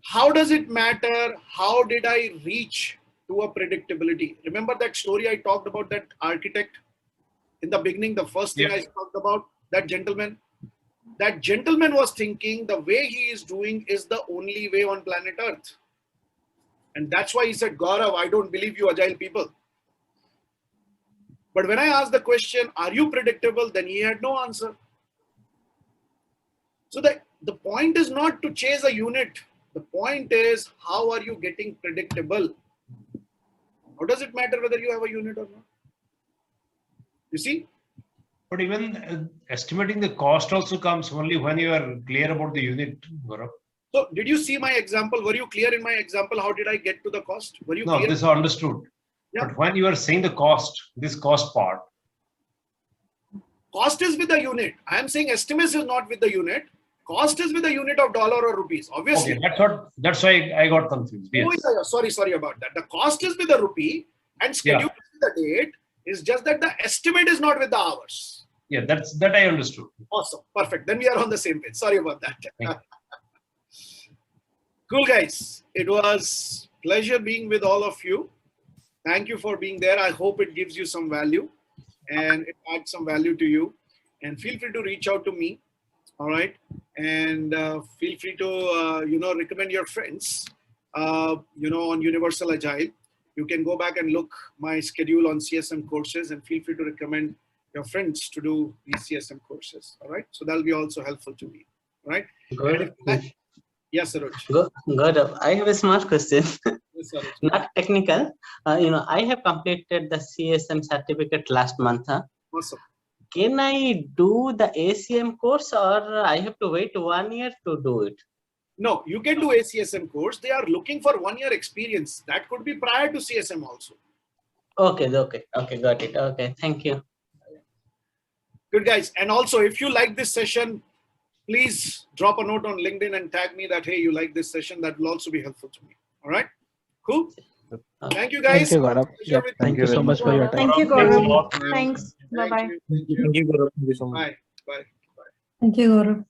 How does it matter? How did I reach to a predictability? Remember that story I talked about, that architect in the beginning, the first thing I talked about, that gentleman? That gentleman was thinking the way he is doing is the only way on planet Earth. And that's why he said, Gaurav, I don't believe you agile people. But when I asked the question, are you predictable? Then he had no answer. So the point is not to chase a unit. The point is, how are you getting predictable? How does it matter whether you have a unit or not? You see? But even estimating the cost also comes only when you are clear about the unit, Gaurav. So did you see my example? Were you clear in my example? How did I get to the cost? Were you clear? No, this I understood. Yeah. But when you are saying the cost, this cost part. Cost is with the unit. I am saying estimates is not with the unit. Cost is with a unit of dollar or rupees, obviously. Okay, that's why I got confused. Yes. Oh, sorry about that. The cost is with the rupee and schedule is with the date. Is just that the estimate is not with the hours. Yeah, that I understood. Awesome. Perfect. Then we are on the same page. Sorry about that. Cool, guys. It was pleasure being with all of you. Thank you for being there. I hope it gives you some value and it adds some value to you. And feel free to reach out to me. All right. And feel free to, recommend your friends, on Universal Agile. You can go back and look my schedule on CSM courses and feel free to recommend your friends to do these CSM courses. All right. So that'll be also helpful to me. All right. Yes, Saroj. Gaurav, I have a small question. Yes, Saroj. Not technical. I have completed the CSM certificate last month. Awesome. Can I do the ACM course or I have to wait 1 year to do it? No, you can do ACSM course. They are looking for 1 year experience. That could be prior to CSM also. Okay, got it. Okay, thank you. Good, guys. And also, if you like this session, please drop a note on LinkedIn and tag me that, hey, you like this session. That will also be helpful to me. All right. Cool. Thank you, guys. Thank you, Gaurav. Yep. Thank you so much for your time. Thank you, Gaurav. Thanks. Bye-bye. Thank you, Gaurav. Thank you so much. Bye. Bye. Thank you, Gaurav.